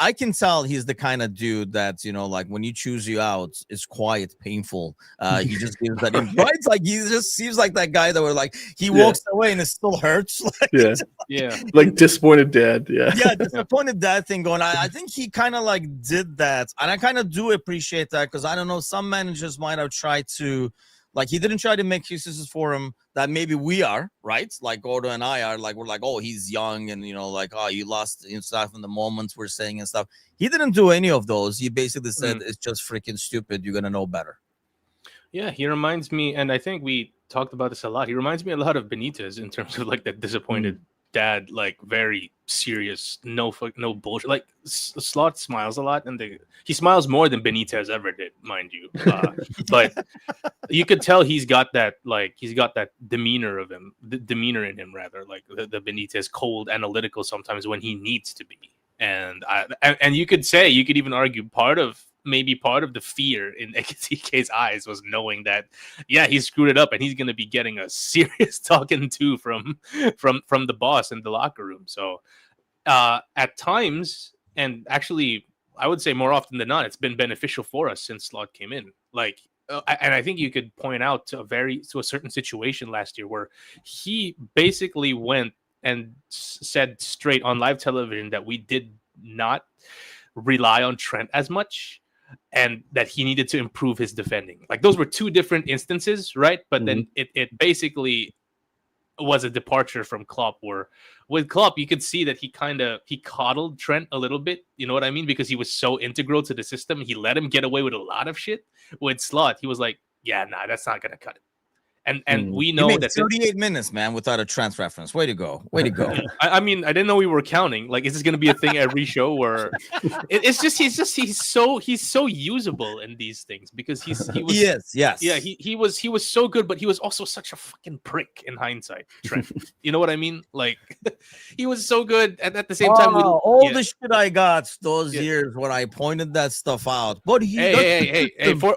I can tell he's the kind of dude that, like when you choose you out, it's quite painful. He just gives that right. Like he just seems like that guy that were like he walks away and it still hurts. Like,
like disappointed dad.
Disappointed dad thing going. I think he kind of like did that, and I kind of do appreciate that, because I don't know, some managers might have tried to. Like he didn't try to make excuses for him that maybe we are, right? Like Gordo and I are, like we're like, oh, he's young, and like, oh, you lost stuff in the moments we're saying and stuff. He didn't do any of those. He basically said it's just freaking stupid. You're gonna know better.
Yeah, he reminds me, and I think we talked about this a lot. He reminds me a lot of Benitez in terms of like that disappointed dad, like very serious, no bullshit. Like Slot smiles a lot, and he smiles more than Benitez ever did, mind you. But you could tell he's got that demeanor of him, the demeanor in him rather, like the Benitez cold, analytical sometimes when he needs to be. And you could even argue part of the fear in Ekitike's eyes was knowing that, he screwed it up and he's going to be getting a serious talking to from the boss in the locker room. So at times, and actually I would say more often than not, it's been beneficial for us since Slot came in. Like, and I think you could point out to a certain situation last year where he basically went and said straight on live television that we did not rely on Trent as much, and that he needed to improve his defending. Like those were two different instances, right? But then it basically was a departure from Klopp, where with Klopp you could see that he coddled Trent a little bit, you know what I mean? Because he was so integral to the system. He let him get away with a lot of shit. With Slot, he was like, that's not gonna cut it. And we know that
38 minutes, man, without a Trent reference. Way to go.
I mean, I didn't know we were counting. Like, is this going to be a thing every show? Where he's so usable in these things, because he was so good, but he was also such a fucking prick in hindsight. Trent, you know what I mean? Like, he was so good, and at the same time,
the shit I got those years when I pointed that stuff out. But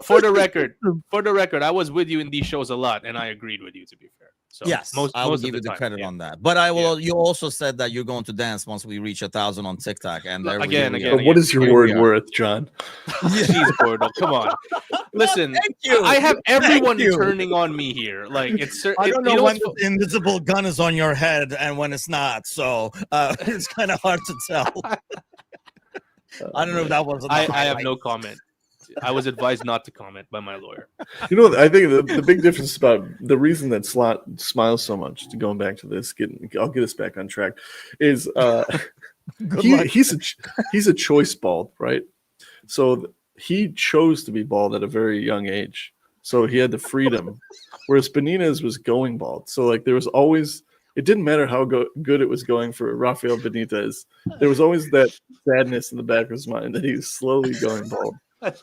for the record, I was with you in these shows a lot, and I agreed with you, to be fair. So
yes, I will give you the credit on that. But I will. You also said that you're going to dance once we reach 1,000 on TikTok. And
again. What is your word worth, John?
Jeez, Gordo, come on. Listen, I have everyone turning on me here. Like
I don't know when the invisible gun is on your head and when it's not. So it's kind of hard to tell. I don't know if that was.
I have no comment. I was advised not to comment by my lawyer.
I think the big difference about the reason that Slot smiles so much, to going back to this, I'll get us back on track, is he's a choice ball, right? So he chose to be bald at a very young age, so he had the freedom. Whereas Benitez was going bald, so like there was always. It didn't matter how good it was going for Rafael Benitez. There was always that sadness in the back of his mind that he was slowly going bald.
I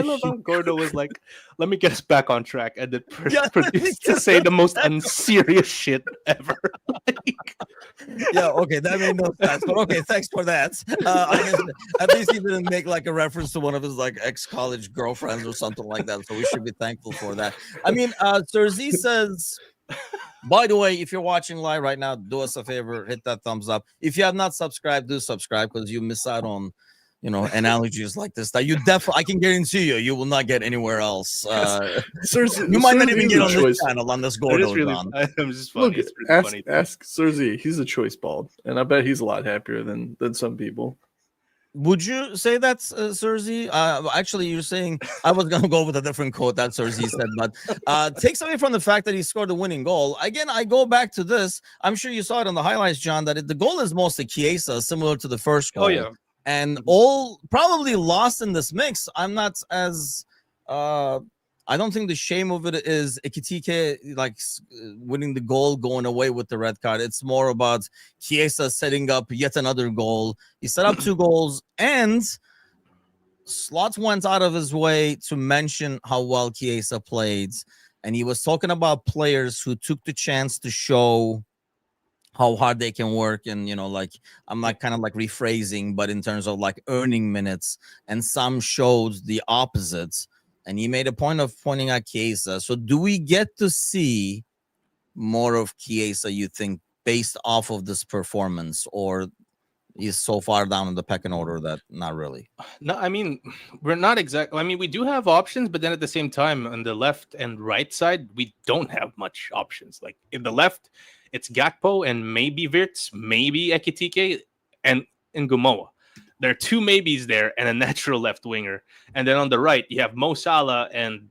love how Gordo was like, let me get us back on track, and then proceeds to say the most unserious shit ever.
Yeah, okay, that made no sense. But okay, thanks for that. I guess at least he didn't make like a reference to one of his like ex-college girlfriends or something like that. So we should be thankful for that. I mean, Sir Z says, by the way, if you're watching live right now, do us a favor, hit that thumbs up. If you have not subscribed, do subscribe because you miss out on, analogies like this that you definitely, I can guarantee you will not get anywhere else. You might not even get on this channel on this Gordo.
Really, I'm just funny.
Look, ask Serzi. He's a choice bald, and I bet he's a lot happier than some people.
Would you say that's Serzi? Actually, you're saying I was going to go with a different quote that Serzi said, but takes away from the fact that he scored the winning goal. Again, I go back to this. I'm sure you saw it on the highlights, John, that the goal is mostly Chiesa, similar to the first goal.
Oh, yeah.
And all probably lost in this mix. I'm not as I don't think the shame of it is Ekitike like winning the goal, going away with the red card. It's more about Chiesa setting up yet another goal. He set up 2 goals, and Slot went out of his way to mention how well Chiesa played. And he was talking about players who took the chance to show how hard they can work. And, like, I'm like kind of like rephrasing, but in terms of like earning minutes, and some showed the opposites. And he made a point of pointing at Chiesa. So do we get to see more of Chiesa, you think, based off of this performance, or he's so far down in the pecking order that not really?
No, I mean, we're not exactly. I mean, we do have options, but then at the same time, on the left and right side, we don't have much options. Like in the left, it's Gakpo and maybe Wirtz, maybe Ekitike, and Ngumoa. There are 2 maybes there and a natural left winger. And then on the right, you have Mo Salah and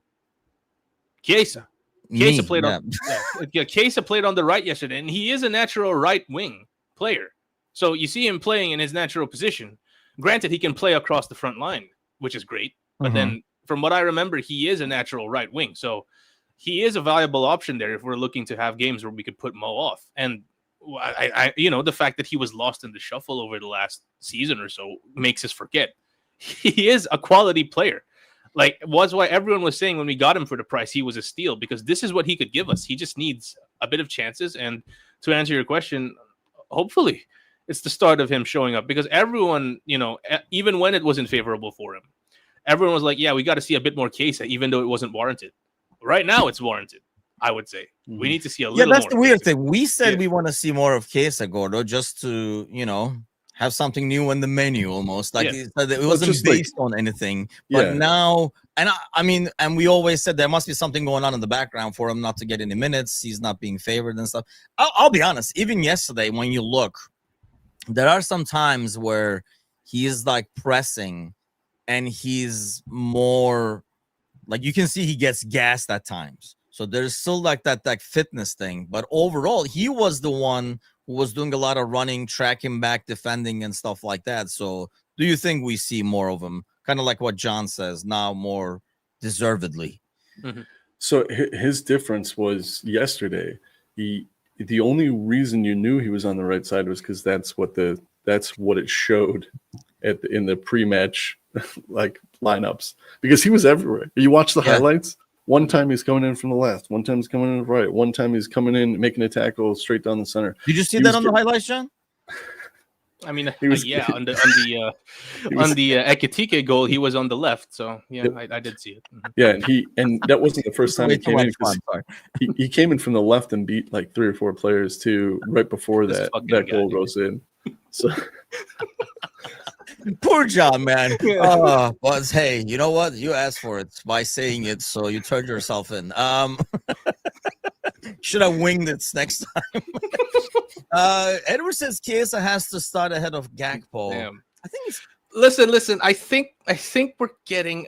Chiesa. Chiesa played on the right yesterday, and he is a natural right wing player. So you see him playing in his natural position. Granted, he can play across the front line, which is great. But then from what I remember, he is a natural right wing. So he is a valuable option there if we're looking to have games where we could put Mo off. And the fact that he was lost in the shuffle over the last season or so makes us forget he is a quality player. Like, was why everyone was saying when we got him for the price, he was a steal, because this is what he could give us. He just needs a bit of chances. And to answer your question, hopefully it's the start of him showing up, because everyone, even when it wasn't favorable for him, everyone was like, yeah, we got to see a bit more Chiesa, even though it wasn't warranted. Right now it's warranted. I would say we need to see a little more.
Yeah, that's the weird thing. We said we want to see more of Chiesa, Gordo, just to, have something new in the menu almost. Like it wasn't based on anything. But now, and I mean, and we always said there must be something going on in the background for him not to get any minutes. He's not being favored and stuff. I'll be honest, even yesterday, when you look, there are some times where he is like pressing and he's more like, you can see he gets gassed at times. So there's still like that fitness thing. But overall, he was the one who was doing a lot of running, tracking back, defending, and stuff like that. So do you think we see more of him? Kind of like what John says, now more deservedly.
Mm-hmm.
So his difference was yesterday. The only reason you knew he was on the right side was because that's what it showed in the pre-match like lineups, because he was everywhere. You watch the highlights. One time he's coming in from the left. One time he's coming in right. One time he's coming in, making a tackle straight down the center.
Did you see that on the highlights, John?
I mean, on the Ekitike goal, he was on the left. So yeah, I did see it. Mm-hmm.
Yeah, and that wasn't the first time he came in. He came in from the left and beat like 3 or 4 players too right before that goal goes in. So.
Poor John, man. But hey, you know what? You asked for it by saying it, so you turned yourself in. Should have winged it next time. Edward says Chiesa has to start ahead of Gakpo.
Damn.
I think it's
listen. I think we're getting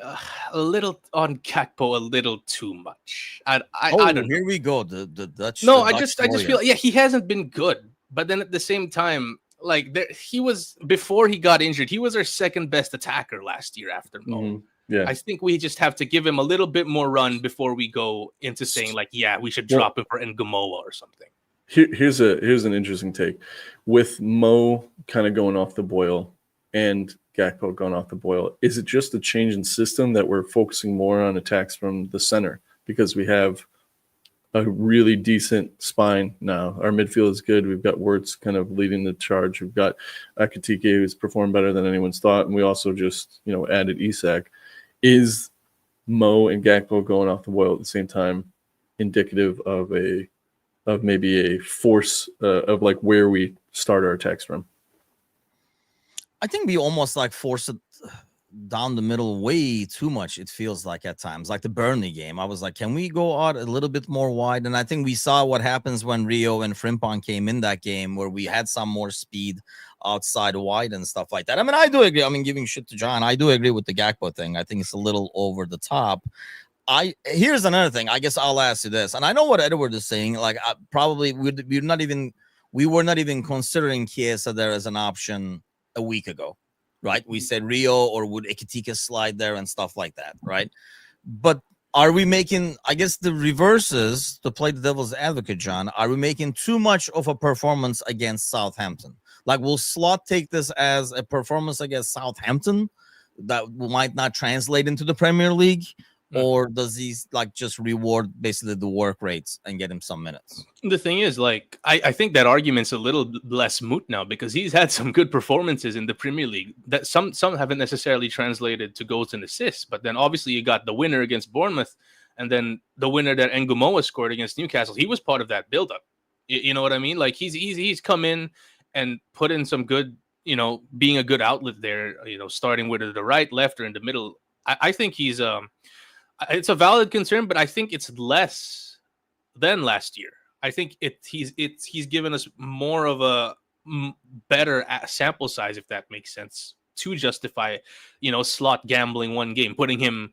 a little on Gakpo a little too much. I don't know.
Here we go. The Dutch.
No, I just feel he hasn't been good, but then at the same time, like he was before he got injured, he was our second best attacker last year after Mo.
Mm-hmm. Yeah.
I think we just have to give him a little bit more run before we go into saying like, yeah, we should drop him for Ngomoa or something.
Here's an interesting take. With Mo kind of going off the boil and Gakpo going off the boil, is it just a change in system that we're focusing more on attacks from the center because we have a really decent spine now? Our midfield is good. We've got Wirtz kind of leading the charge. We've got Akatike, who's performed better than anyone's thought, and we also just added Isak. Is Mo and Gakpo going off the boil at the same time indicative of maybe a force of like where we start our attacks from?
I think we almost like force it down the middle way too much. It feels like at times, like the Burnley game. I was like, can we go out a little bit more wide? And I think we saw what happens when Rio and Frimpong came in that game, where we had some more speed outside wide and stuff like that. I mean, I do agree. I mean, giving shit to John, I do agree with the Gakpo thing. I think it's a little over the top. Here's another thing. I guess I'll ask you this, and I know what Edward is saying. Like, probably we were not even considering Chiesa there as an option a week ago, right? We said Rio, or would Ekitike slide there and stuff like that, right? But are we making, I guess the reverse is, to play the devil's advocate, John, are we making too much of a performance against Southampton? Like, will Slot take this as a performance against Southampton that might not translate into the Premier League? Or does he like just reward basically the work rates and get him some minutes?
The thing is, like, I think that argument's a little less moot now because he's had some good performances in the Premier League that some haven't necessarily translated to goals and assists. But then obviously you got the winner against Bournemouth, and then the winner that Ngomoa scored against Newcastle. He was part of that build-up. You know what I mean? Like, he's come in and put in some good, being a good outlet there. Starting with the right, left, or in the middle. I think he's it's a valid concern, but I think it's less than last year. I think he's given us more of a better sample size, if that makes sense, to justify, Slot gambling one game, putting him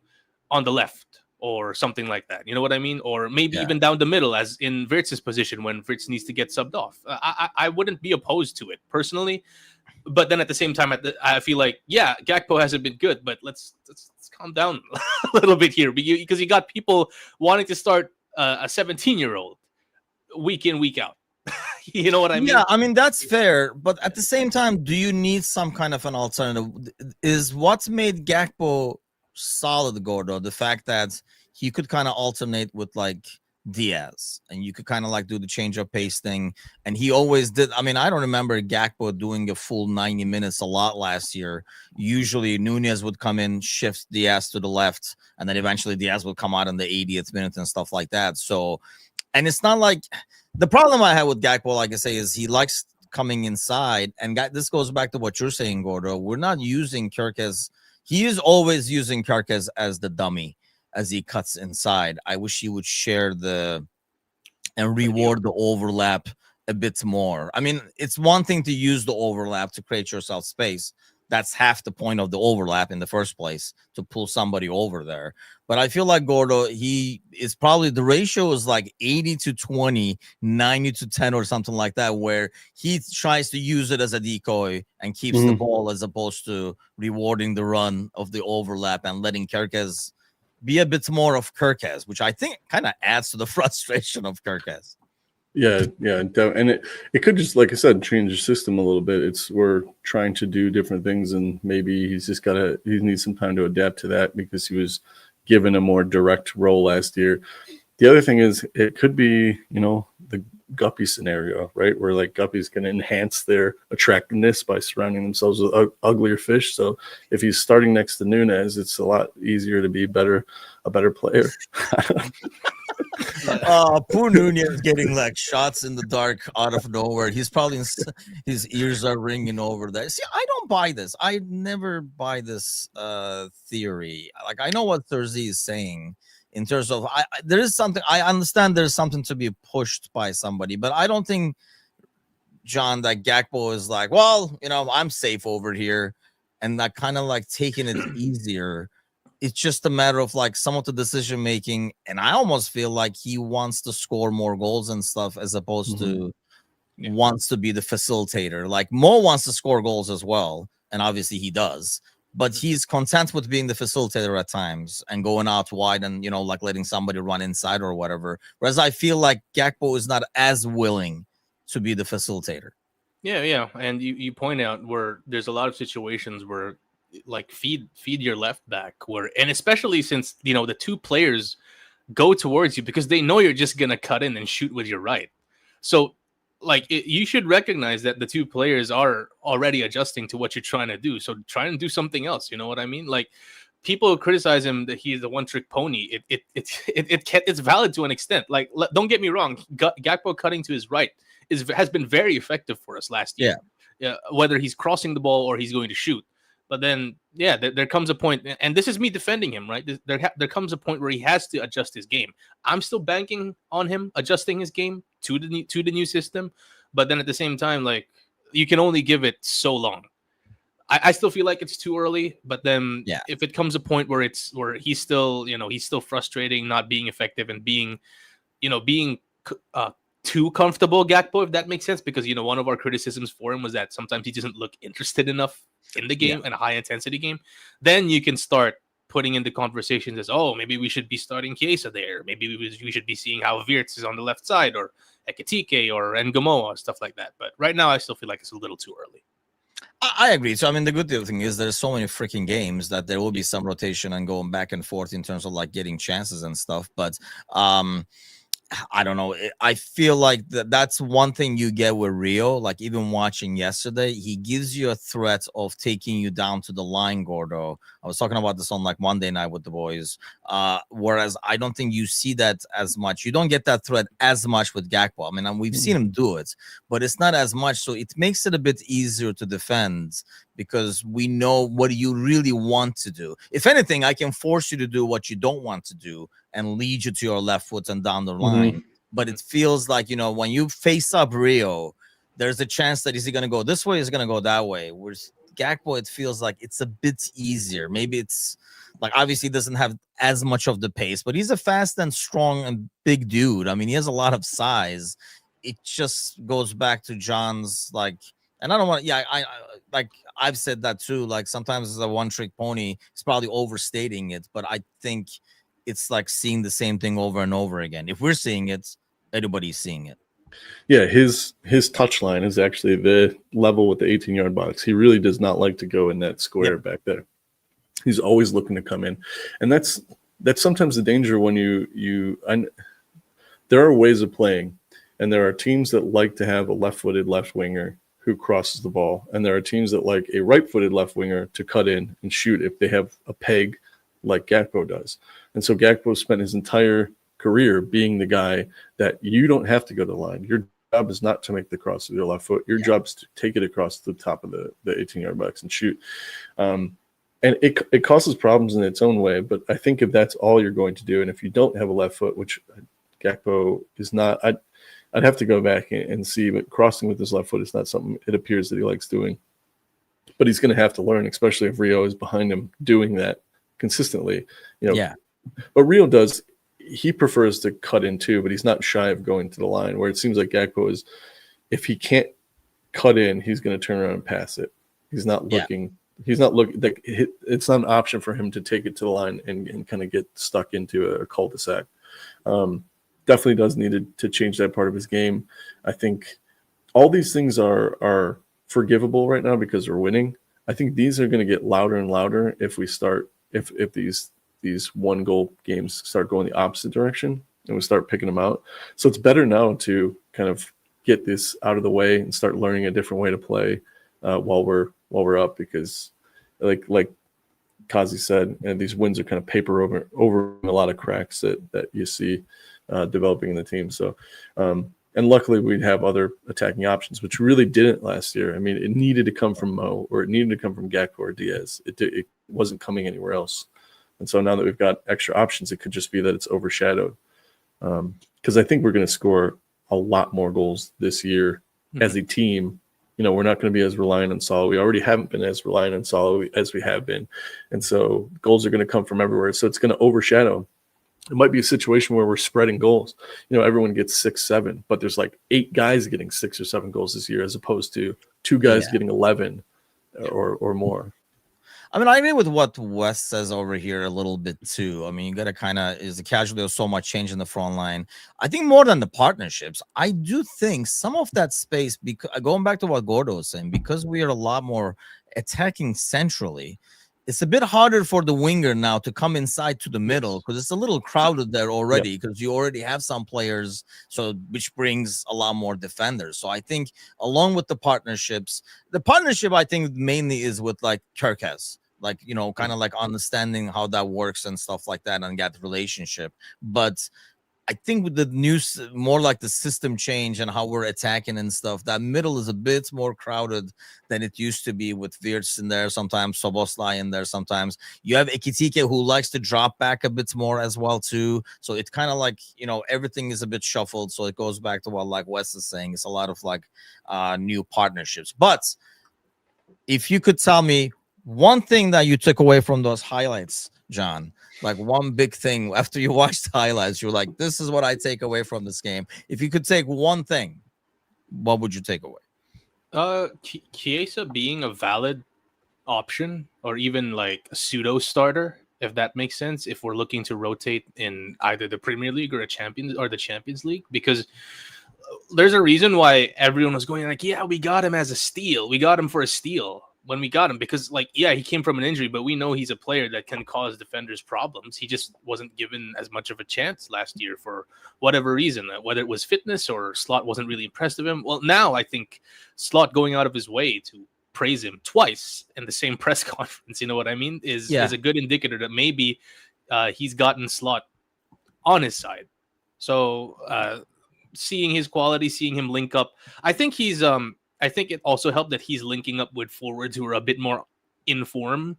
on the left or something like that. You know what I mean? Or maybe even down the middle, as in Wirtz's position when Wirtz needs to get subbed off. I wouldn't be opposed to it personally. But then at the same time, I feel like, yeah, Gakpo hasn't been good, but let's calm down a little bit here, because you got people wanting to start a 17-year-old week in, week out. You know what I mean?
Yeah, I mean, that's fair. But at the same time, do you need some kind of an alternative? Is what's made Gakpo solid, Gordo, the fact that he could kind of alternate with like Diaz, and you could kind of like do the change of pace thing, and he always did. I mean, I don't remember Gakpo doing a full 90 minutes a lot last year. Usually Nunez would come in, shift Diaz to the left, and then eventually Diaz would come out in the 80th minute and stuff like that. So, and it's not like the problem I have with Gakpo, like I say, is he likes coming inside, and this goes back to what you're saying, Gordo. We're not using Kirk he is always using Kirk as the dummy as he cuts inside. I wish he would share and reward the overlap a bit more. I mean, it's one thing to use the overlap to create yourself space. That's half the point of the overlap in the first place, to pull somebody over there. But I feel like Gordo, he is probably, the ratio is like 80-20, 90-10 or something like that, where he tries to use it as a decoy and keeps the ball, as opposed to rewarding the run of the overlap and letting Kerkez be a bit more of Kirkez, which I think kind of adds to the frustration of Kirkez.
Yeah, and it could just, like I said, change the system a little bit. We're trying to do different things, and maybe he needs some time to adapt to that, because he was given a more direct role last year. The other thing is, it could be, the Guppy scenario, right? Where like Guppy's going to enhance their attractiveness by surrounding themselves with uglier fish. So if he's starting next to Nunez, it's a lot easier to be a better player.
Poor Nunez getting like shots in the dark out of nowhere. He's probably his ears are ringing over there. See, I don't buy this. I never buy this theory. Like, I know what Thursday is saying. In terms of, there is something, I understand there's something to be pushed by somebody, but I don't think, John, that Gakpo is like, well, I'm safe over here, and that kind of like taking it easier. It's just a matter of like some of the decision making, and I almost feel like he wants to score more goals and stuff, as opposed to wants to be the facilitator. Like, Mo wants to score goals as well, and obviously he does. but he's content with being the facilitator at times and going out wide and, like letting somebody run inside or whatever. Whereas I feel like Gakpo is not as willing to be the facilitator.
Yeah. And you point out where there's a lot of situations where like feed your left back, and especially since the two players go towards you because they know you're just gonna cut in and shoot with your right. So like you should recognize that the two players are already adjusting to what you're trying to do. So try and do something else. You know what I mean? Like people criticize him that he's the one-trick pony. It's valid to an extent. Like don't get me wrong, Gakpo cutting to his right has been very effective for us last year. Yeah, whether he's crossing the ball or he's going to shoot. But then, there comes a point, and this is me defending him, right? There comes a point where he has to adjust his game. I'm still banking on him adjusting his game to the new system, but then at the same time, like you can only give it so long. I still feel like it's too early, but then if it comes a point where he's still frustrating, not being effective, and being too comfortable, Gakpo, if that makes sense, because one of our criticisms for him was that sometimes he doesn't look interested enough in the game, in a high intensity game. Then you can start putting in the conversations as, maybe we should be starting Chiesa there, maybe we should be seeing how Wirtz is on the left side, or Ekitike or Ngomoa, stuff like that. But right now I still feel like it's a little too early.
I agree. So, I mean, the good thing is there's so many freaking games that there will be some rotation and going back and forth in terms of like getting chances and stuff. But I don't know. I feel like that's one thing you get with Rio. Like even watching yesterday, he gives you a threat of taking you down to the line, Gordo. I was talking about this on like Monday night with the boys. Whereas I don't think you see that as much. You don't get that threat as much with Gakpo. I mean, we've seen him do it, but it's not as much. So it makes it a bit easier to defend because we know what you really want to do. If anything, I can force you to do what you don't want to do and lead you to your left foot and down the line. But it feels like, when you face up Rio, there's a chance that is he going to go this way, is going to go that way. Whereas Gakpo, it feels like it's a bit easier. Maybe it's like, obviously he doesn't have as much of the pace, but he's a fast and strong and big dude. I mean, he has a lot of size. It just goes back to John's, like, and I don't want, I like, I've said that too. Like sometimes it's a one-trick pony. It's probably overstating it, but I think it's like seeing the same thing over and over again. If we're seeing it, everybody's seeing it.
Yeah, his touch line is actually the level with the 18-yard box. He really does not like to go in that square back there. He's always looking to come in, and that's sometimes the danger when there are ways of playing, and there are teams that like to have a left-footed left winger who crosses the ball, and there are teams that like a right-footed left winger to cut in and shoot if they have a peg like Gakpo does. And so Gakpo spent his entire career being the guy that you don't have to go to the line. Your job is not to make the cross with your left foot. Your job is to take it across the top of the 18-yard box and shoot. And it causes problems in its own way, but I think if that's all you're going to do, and if you don't have a left foot, which Gakpo is not, I'd have to go back and see, but crossing with his left foot is not something it appears that he likes doing. But he's going to have to learn, especially if Rio is behind him doing that consistently. But Rio does, he prefers to cut in too, but he's not shy of going to the line, where it seems like Gakpo is, if he can't cut in, he's going to turn around and pass it. He's not looking. He's not looking. It's not an option for him to take it to the line and kind of get stuck into a cul-de-sac. Definitely does need to change that part of his game. I think all these things are forgivable right now because we're winning. I think these are going to get louder and louder if these one goal games start going the opposite direction and we start picking them out. So it's better now to kind of get this out of the way and start learning a different way to play while we're up, because like Kazi said, and these wins are kind of paper over a lot of cracks that you see developing in the team. So and luckily we'd have other attacking options, which really didn't last year. I mean, it needed to come from Mo, or it needed to come from Gakpo or Diaz. It wasn't coming anywhere else. And so now that we've got extra options, it could just be that it's overshadowed. Because I think we're going to score a lot more goals this year as a team. We're not going to be as reliant on Salah. We already haven't been as reliant on Salah as we have been. And so goals are going to come from everywhere. So it's going to overshadow. It might be a situation where we're spreading goals. Everyone gets 6, 7, but there's like 8 guys getting 6 or 7 goals this year, as opposed to 2 guys getting 11 or more.
I mean, I agree with what Wes says over here a little bit too. I mean, you got to kind of is the casualty of so much change in the front line. I think more than the partnerships, I do think some of that space, because going back to what Gordo was saying, because we are a lot more attacking centrally, it's a bit harder for the winger now to come inside to the middle because it's a little crowded there already because you already have some players, so which brings a lot more defenders. So I think along with the partnership I think mainly is with like Kirkes, like, you know, kind of like understanding how that works and stuff like that and that relationship. But I think with the news, more like the system change and how we're attacking and stuff, that middle is a bit more crowded than it used to be with Wirtz in there, sometimes Soboslai in there, sometimes you have Ekitike who likes to drop back a bit more as well too. So it's kind of like, you know, everything is a bit shuffled. So it goes back to what like Wes is saying. It's a lot of like new partnerships. But if you could tell me one thing that you took away from those highlights, John, like one big thing after you watched the highlights, you're like, this is what I take away from this game. If you could take one thing, what would you take away?
Chiesa being a valid option or even like a pseudo starter, if that makes sense, if we're looking to rotate in either the Premier League or the Champions League, because there's a reason why everyone was going like, yeah, we got him as a steal. We got him for a steal when we got him because, like, yeah, he came from an injury, but we know he's a player that can cause defenders problems. He just wasn't given as much of a chance last year for whatever reason, whether it was fitness or Slot wasn't really impressed with him. Well, now I think Slot going out of his way to praise him twice in the same press conference, you know what I mean, is a good indicator that maybe he's gotten Slot on his side. So seeing his quality, seeing him link up, I think he's I think it also helped that he's linking up with forwards who are a bit more in form,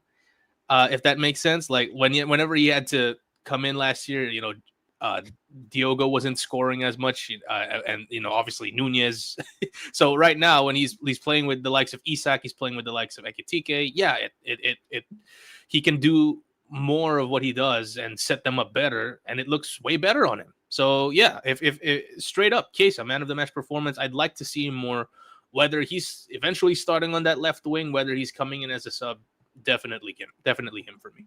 if that makes sense. Like whenever he had to come in last year, you know, Diogo wasn't scoring as much, and you know, obviously Nunez. So right now, when he's playing with the likes of Isak, he's playing with the likes of Ekitike. Yeah, he can do more of what he does and set them up better, and it looks way better on him. So yeah, if straight up, Chiesa, man of the match performance, I'd like to see him more. Whether he's eventually starting on that left wing, whether he's coming in as a sub, definitely him for me.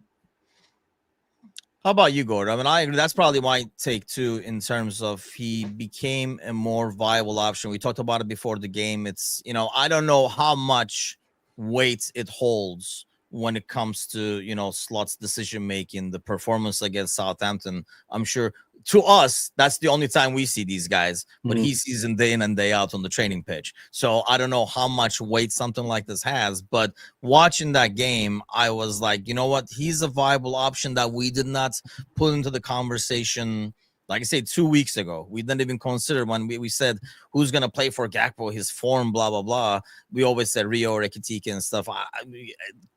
How about you, Gordon? I mean, I agree. That's probably my take too, in terms of he became a more viable option. We talked about it before the game. It's, you know, I don't know how much weight it holds when it comes to, you know, Slot's decision making, the performance against Southampton. I'm sure to us, that's the only time we see these guys, but he sees them day in and day out on the training pitch. So I don't know how much weight something like this has, but watching that game, I was like, you know what? He's a viable option that we did not put into the conversation. Like I said, 2 weeks ago, we didn't even consider when we said who's going to play for Gakpo, his form, blah, blah, blah. We always said Rio or Ekitike and stuff.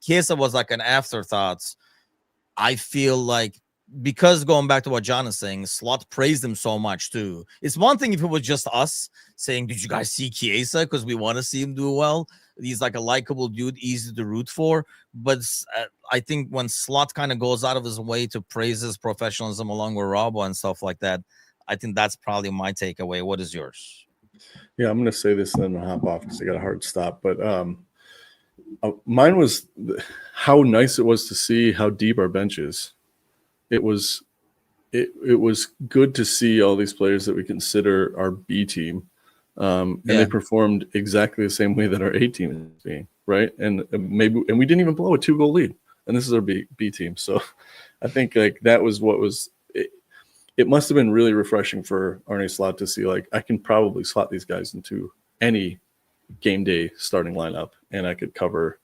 Chiesa was like an afterthought. I feel like, because going back to what John is saying, Slot praised him so much too. It's one thing if it was just us saying, did you guys see Chiesa? Because we want to see him do well. He's like a likable dude, easy to root for. But I think when Slot kind of goes out of his way to praise his professionalism along with Robbo and stuff like that, I think that's probably my takeaway. What is yours?
Yeah, I'm going to say this and then I'll hop off because I got a hard stop. But mine was how nice it was to see how deep our bench is. It was good to see all these players that we consider our B team, and they performed exactly the same way that our A team is being, right? And we didn't even blow a 2-goal lead, and this is our B team. So I think like that was what was it. It must have been really refreshing for Arne Slot to see like I can probably slot these guys into any game day starting lineup, and I could cover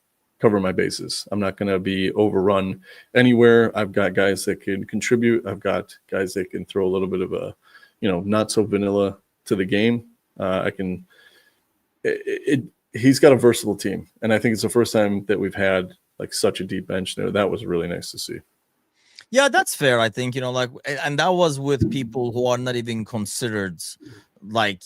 my bases. I'm not going to be overrun anywhere. I've got guys that can contribute. I've got guys that can throw a little bit of a, you know, not so vanilla to the game. He's got a versatile team. And I think it's the first time that we've had like such a deep bench there. That was really nice to see.
Yeah, that's fair. I think, you know, like, and that was with people who are not even considered, like,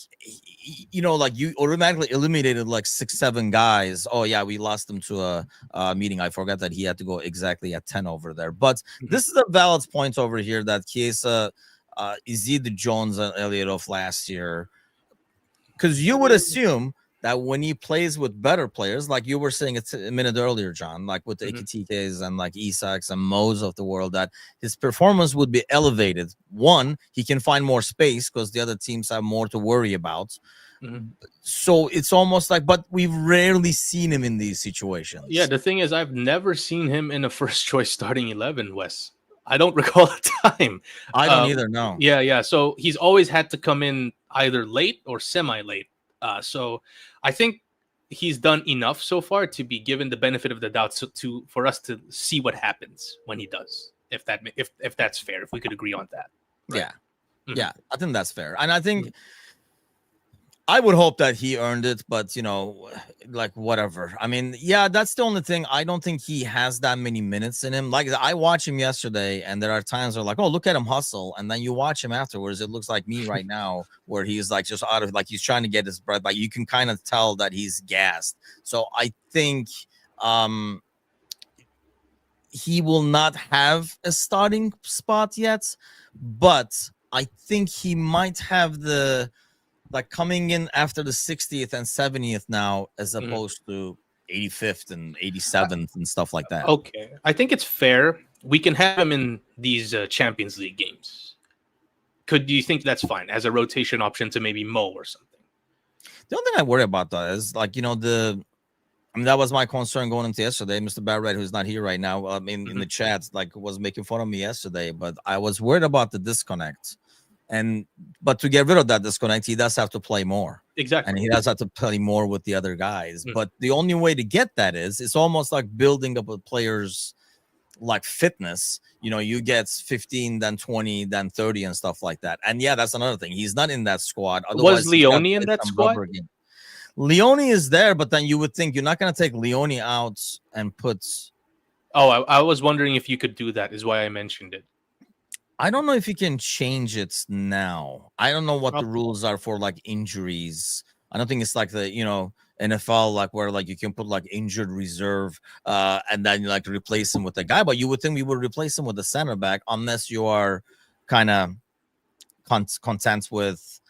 you know, like you automatically eliminated like 6-7 guys. Oh yeah, we lost them to a meeting. I forgot that he had to go exactly at 10 over there. But this is a valid point over here that Chiesa is the Jones and Elliott of last year, because you would assume that when he plays with better players, like you were saying it's a minute earlier, John, like with the
Mhm.
Ekitikas and like Isaks and Mo's of the world, that his performance would be elevated. One, he can find more space because the other teams have more to worry about.
Mhm.
So it's almost like, but we've rarely seen him in these situations.
Yeah, the thing is, I've never seen him in a first choice starting 11, Wes. I don't recall a time.
I don't either. No.
Yeah. So he's always had to come in either late or semi late. So I think he's done enough so far to be given the benefit of the doubt, for us to see what happens when he does. If that's fair, if we could agree on that. Right?
Yeah.
Mhm.
Yeah. I think that's fair. And I think I would hope that he earned it, but like whatever. I mean, yeah, that's the only thing. I don't think he has that many minutes in him. Like I watched him yesterday, and there are times where like, oh, look at him hustle, and then you watch him afterwards. It looks like me right now, where he's like just out of like he's trying to get his breath back. You can kind of tell that he's gassed. So I think he will not have a starting spot yet, but I think he might have the. Like coming in after the 60th and 70th now, as opposed to 85th and 87th and stuff like that.
Okay, I think it's fair. We can have him in these Champions League games. Do you think that's fine as a rotation option to maybe Mo or something?
The only thing I worry about that is like that was my concern going into yesterday. Mr. Barrett, who's not here right now, in the chat, like was making fun of me yesterday, but I was worried about the disconnect. But to get rid of that disconnect, he does have to play more.
Exactly.
And he does have to play more with the other guys. But the only way to get that is it's almost like building up a player's like fitness. You get 15, then 20, then 30 and stuff like that. And yeah, that's another thing. He's not in that squad.
Was Leoni in that squad?
Leoni is there, but then you would think you're not going to take Leoni out and put.
Oh, I was wondering if you could do that, is why I mentioned it.
I don't know if you can change it now. I don't know what the rules are for like injuries. I don't think it's like the NFL, like where like you can put like injured reserve and then you like replace him with a guy. But you would think we would replace him with a center back unless you are kind of content with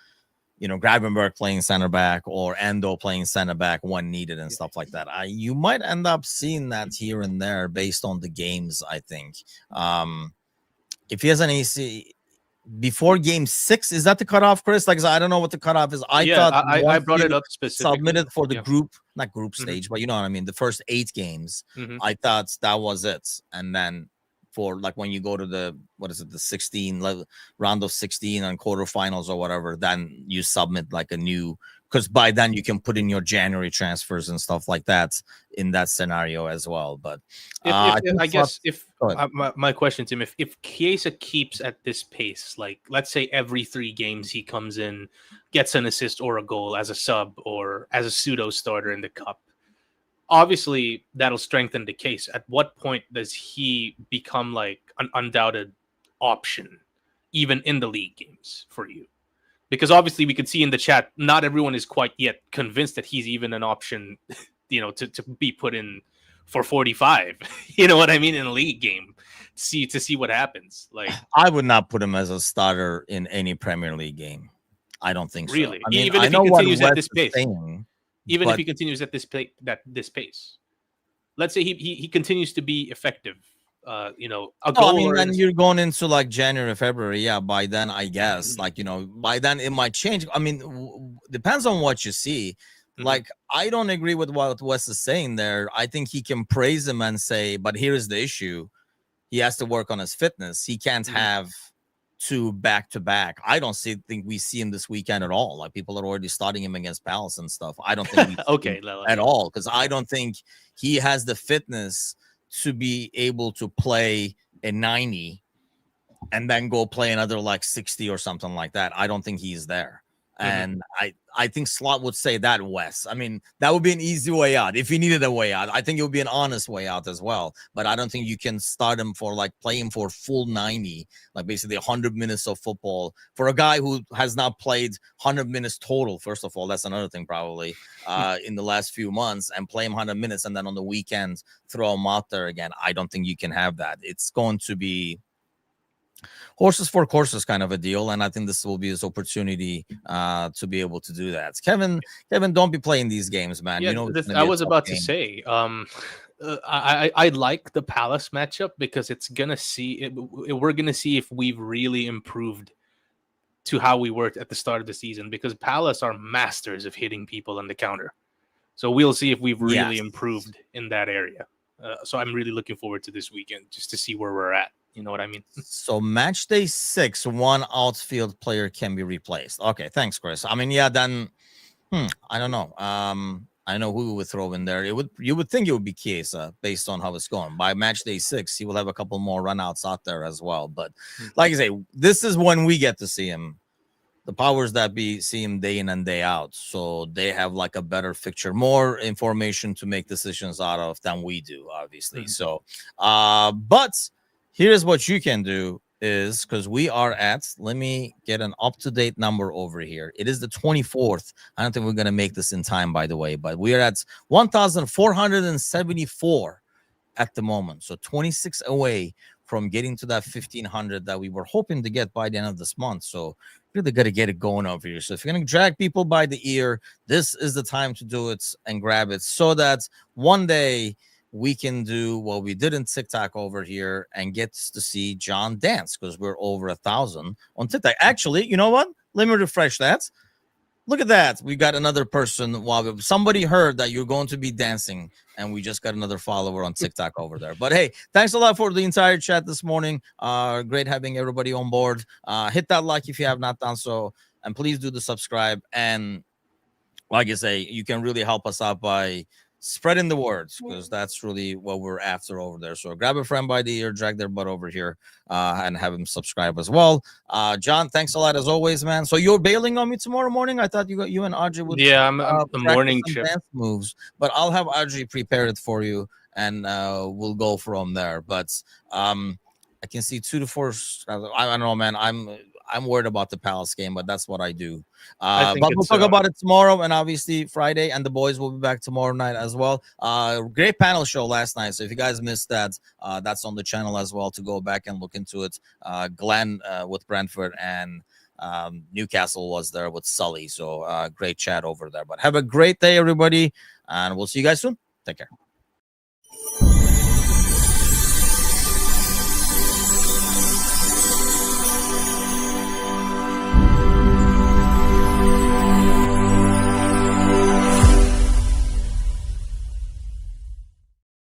Gravenberg playing center back or Endo playing center back when needed and stuff like that. You might end up seeing that here and there based on the games, I think. If he has an AC before game 6, is that the cutoff, Chris? Like, I don't know what the cutoff is. I thought
I brought it up specifically.
Submitted for the not group stage, but you know what I mean. The first 8 games, I thought that was it. And then for like when you go to the 16 round of 16 and quarterfinals or whatever, then you submit like a new. Because by then you can put in your January transfers and stuff like that in that scenario as well. But
my question, Tim, if Chiesa keeps at this pace, like let's say every 3 games he comes in, gets an assist or a goal as a sub or as a pseudo starter in the cup, obviously that'll strengthen the case. At what point does he become like an undoubted option, even in the league games for you? Because obviously we could see in the chat, not everyone is quite yet convinced that he's even an option, to be put in for 45. You know what I mean? In a league game, to see what happens. Like
I would not put him as a starter in any Premier League game. I don't think
really.
So. I mean,
even if he continues at this pace. Even if he continues at this pace. Let's say he continues to be effective. A goal.
Then you're going into like January, February. Yeah, by then I guess by then it might change. I mean, depends on what you see. Like I don't agree with what Wes is saying there. I think he can praise him and say, but here's the issue: he has to work on his fitness. He can't have 2 back-to-back. I don't think we see him this weekend at all. Like people are already starting him against Palace and stuff. I don't think at all because I don't think he has the fitness to be able to play a 90 and then go play another like 60 or something like that. I don't think he's there. And I think Slot would say that, Wes. I mean, that would be an easy way out. If he needed a way out, I think it would be an honest way out as well. But I don't think you can start him for like playing for full 90, like basically 100 minutes of football for a guy who has not played 100 minutes total. First of all, that's another thing probably in the last few months, and play him 100 minutes and then on the weekend throw him out there again. I don't think you can have that. It's going to be horses for courses kind of a deal, and I think this will be his opportunity to be able to do that. Kevin, don't be playing these games, man.
Yeah,
You know it's gonna
I
be a
was
tough
about to
game.
say, I like the Palace matchup because it's gonna we're gonna see if we've really improved to how we were at the start of the season, because Palace are masters of hitting people on the counter. So we'll see if we've really
Yes.
improved in that area. So I'm really looking forward to this weekend just to see where we're at. You know what I mean?
So match day 6, one outfield player can be replaced. Okay, thanks, Chris. I mean, yeah, then I don't know. I know who we would throw in there. You would think it would be Chiesa based on how it's going. By match day 6, he will have a couple more runouts out there as well. But like I say, this is when we get to see him. The powers that be see him day in and day out, so they have like a better picture, more information to make decisions out of than we do, obviously. So but here's what you can do is, because we are at, let me get an up-to-date number over here. It is the 24th. I don't think we're gonna make this in time, by the way, but we are at 1,474 at the moment, so 26 away from getting to that 1,500 that we were hoping to get by the end of this month. So really got to get it going over here. So if you're going to drag people by the ear, this is the time to do it and grab it, so that one day we can do what we did in TikTok over here and get to see John dance, because we're over 1,000 on TikTok. Actually, you know what? Let me refresh that. Look at that. We got another person. While somebody heard that you're going to be dancing, and we just got another follower on TikTok over there. But hey, thanks a lot for the entire chat this morning. Great having everybody on board. Hit that like if you have not done so, and please do the subscribe. And like I say, you can really help us out by spreading the words, because that's really what we're after over there. So grab a friend by the ear, drag their butt over here, and have them subscribe as well. John, thanks a lot as always, man. So you're bailing on me tomorrow morning? I thought you and Audrey would
I'm a
practice
morning
some
chip.
dance moves, but I'll have Audrey prepare it for you, and we'll go from there. But I can see 2 to 4. I don't know, man. I'm worried about the Palace game, but that's what I do. But we'll talk about it tomorrow, and obviously Friday, and the boys will be back tomorrow night as well. Great panel show last night. So if you guys missed that, that's on the channel as well to go back and look into it. Glenn with Brentford, and Newcastle was there with Sully. So great chat over there. But have a great day, everybody, and we'll see you guys soon. Take care.